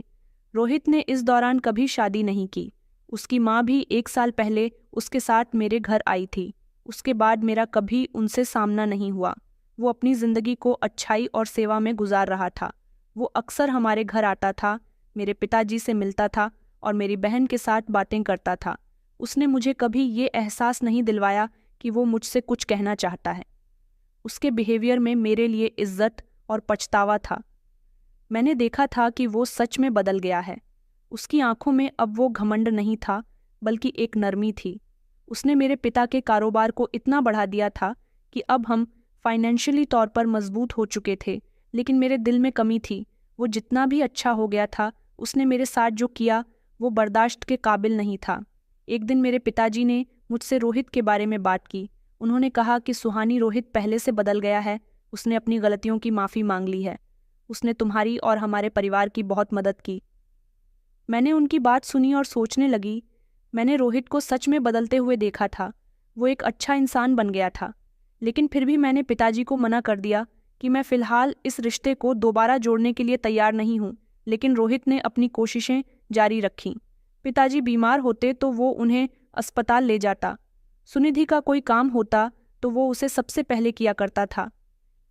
रोहित ने इस दौरान कभी शादी नहीं की। उसकी माँ भी 1 साल पहले उसके साथ मेरे घर आई थी। उसके बाद मेरा कभी उनसे सामना नहीं हुआ। वो अपनी ज़िंदगी को अच्छाई और सेवा में गुजार रहा था। वो अक्सर हमारे घर आता था, मेरे पिताजी से मिलता था और मेरी बहन के साथ बातें करता था। उसने मुझे कभी ये एहसास नहीं दिलवाया कि वो मुझसे कुछ कहना चाहता है। उसके बिहेवियर में मेरे लिए इज्जत और पछतावा था। मैंने देखा था कि वो सच में बदल गया है। उसकी आंखों में अब वो घमंड नहीं था, बल्कि एक नरमी थी। उसने मेरे पिता के कारोबार को इतना बढ़ा दिया था कि अब हम फाइनेंशियली तौर पर मजबूत हो चुके थे, लेकिन मेरे दिल में कमी थी। वो जितना भी अच्छा हो गया था, उसने मेरे साथ जो किया वो बर्दाश्त के काबिल नहीं था। एक दिन मेरे पिताजी ने मुझसे रोहित के बारे में बात की। उन्होंने कहा कि सुहानी रोहित पहले से बदल गया है। उसने अपनी गलतियों की माफ़ी मांग ली है। उसने तुम्हारी और हमारे परिवार की बहुत मदद की। मैंने उनकी बात सुनी और सोचने लगी। मैंने रोहित को सच में बदलते हुए देखा था। वो एक अच्छा इंसान बन गया था। लेकिन फिर भी मैंने पिताजी को मना कर दिया कि मैं फ़िलहाल इस रिश्ते को दोबारा जोड़ने के लिए तैयार नहीं हूँ। लेकिन रोहित ने अपनी कोशिशें जारी रखीं। पिताजी बीमार होते तो वो उन्हें अस्पताल ले जाता। सुनिधि का कोई काम होता तो वो उसे सबसे पहले किया करता था।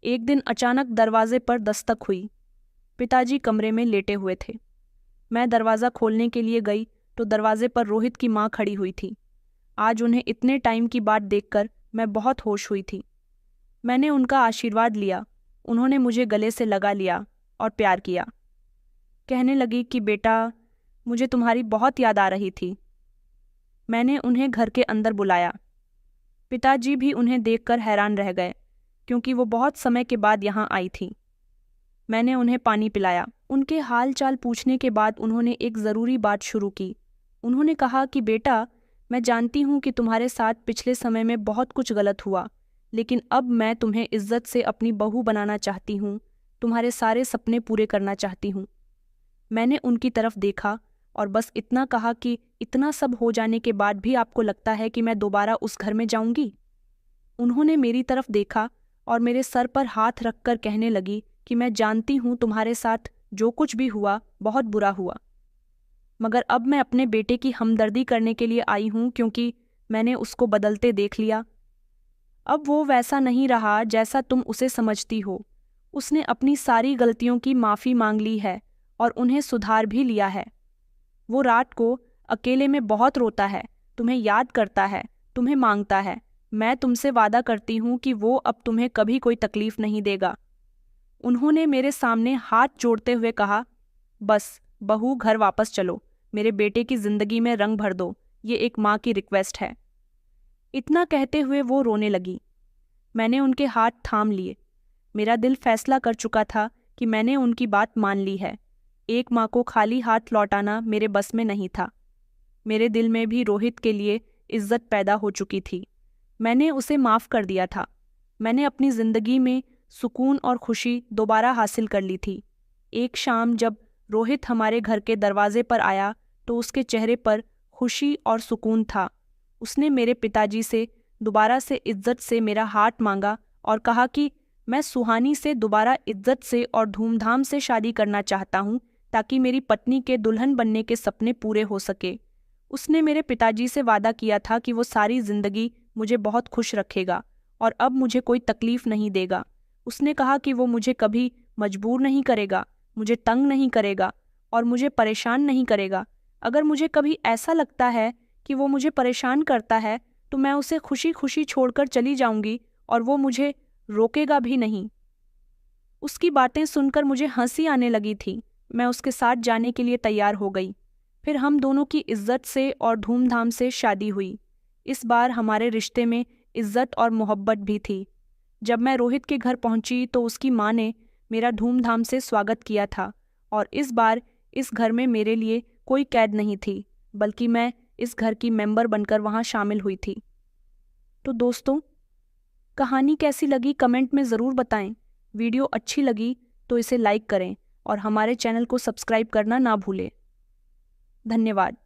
एक दिन अचानक दरवाजे पर दस्तक हुई। पिताजी कमरे में लेटे हुए थे। मैं दरवाज़ा खोलने के लिए गई तो दरवाजे पर रोहित की माँ खड़ी हुई थी। आज उन्हें इतने टाइम की बात देखकर मैं बहुत होश हुई थी। मैंने उनका आशीर्वाद लिया। उन्होंने मुझे गले से लगा लिया और प्यार किया। कहने लगी कि बेटा, मुझे तुम्हारी बहुत याद आ रही थी। मैंने उन्हें घर के अंदर बुलाया। पिताजी भी उन्हें देखकर हैरान रह गए, क्योंकि वो बहुत समय के बाद यहाँ आई थी। मैंने उन्हें पानी पिलाया। उनके हाल चाल पूछने के बाद उन्होंने एक ज़रूरी बात शुरू की। उन्होंने कहा कि बेटा, मैं जानती हूँ कि तुम्हारे साथ पिछले समय में बहुत कुछ गलत हुआ, लेकिन अब मैं तुम्हें इज्जत से अपनी बहू बनाना चाहती हूँ। तुम्हारे सारे सपने पूरे करना चाहती हूँ। मैंने उनकी तरफ देखा और बस इतना कहा कि इतना सब हो जाने के बाद भी आपको लगता है कि मैं दोबारा उस घर में जाऊंगी? उन्होंने मेरी तरफ देखा और मेरे सर पर हाथ रखकर कहने लगी कि मैं जानती हूँ तुम्हारे साथ जो कुछ भी हुआ बहुत बुरा हुआ, मगर अब मैं अपने बेटे की हमदर्दी करने के लिए आई हूँ, क्योंकि मैंने उसको बदलते देख लिया। अब वो वैसा नहीं रहा जैसा तुम उसे समझती हो। उसने अपनी सारी गलतियों की माफ़ी मांग ली है और उन्हें सुधार भी लिया है। वो रात को अकेले में बहुत रोता है, तुम्हें याद करता है, तुम्हें मांगता है। मैं तुमसे वादा करती हूँ कि वो अब तुम्हें कभी कोई तकलीफ नहीं देगा। उन्होंने मेरे सामने हाथ जोड़ते हुए कहा, बस बहू, घर वापस चलो। मेरे बेटे की जिंदगी में रंग भर दो। ये एक माँ की रिक्वेस्ट है। इतना कहते हुए वो रोने लगी। मैंने उनके हाथ थाम लिए। मेरा दिल फैसला कर चुका था कि मैंने उनकी बात मान ली है। एक माँ को खाली हाथ लौटाना मेरे बस में नहीं था। मेरे दिल में भी रोहित के लिए इज्जत पैदा हो चुकी थी। मैंने उसे माफ़ कर दिया था। मैंने अपनी ज़िंदगी में सुकून और खुशी दोबारा हासिल कर ली थी। एक शाम जब रोहित हमारे घर के दरवाजे पर आया तो उसके चेहरे पर खुशी और सुकून था। उसने मेरे पिताजी से दोबारा से इज्जत से मेरा हाथ मांगा और कहा कि मैं सुहानी से दोबारा इज्जत से और धूमधाम से शादी करना चाहता हूँ, ताकि मेरी पत्नी के दुल्हन बनने के सपने पूरे हो सके। उसने मेरे पिताजी से वादा किया था कि वो सारी जिंदगी मुझे बहुत खुश रखेगा और अब मुझे कोई तकलीफ नहीं देगा। उसने कहा कि वो मुझे कभी मजबूर नहीं करेगा, मुझे तंग नहीं करेगा और मुझे परेशान नहीं करेगा। अगर मुझे कभी ऐसा लगता है कि वो मुझे परेशान करता है तो मैं उसे खुशी खुशी छोड़कर चली जाऊंगी और वो मुझे रोकेगा भी नहीं। उसकी बातें सुनकर मुझे हंसी आने लगी थी। मैं उसके साथ जाने के लिए तैयार हो गई। फिर हम दोनों की इज्जत से और धूमधाम से शादी हुई। इस बार हमारे रिश्ते में इज्जत और मोहब्बत भी थी। जब मैं रोहित के घर पहुंची तो उसकी माँ ने मेरा धूमधाम से स्वागत किया था और इस बार इस घर में मेरे लिए कोई कैद नहीं थी, बल्कि मैं इस घर की मेंबर बनकर वहां शामिल हुई थी। तो दोस्तों, कहानी कैसी लगी कमेंट में ज़रूर बताएं। वीडियो अच्छी लगी तो इसे लाइक करें और हमारे चैनल को सब्सक्राइब करना ना भूलें। धन्यवाद।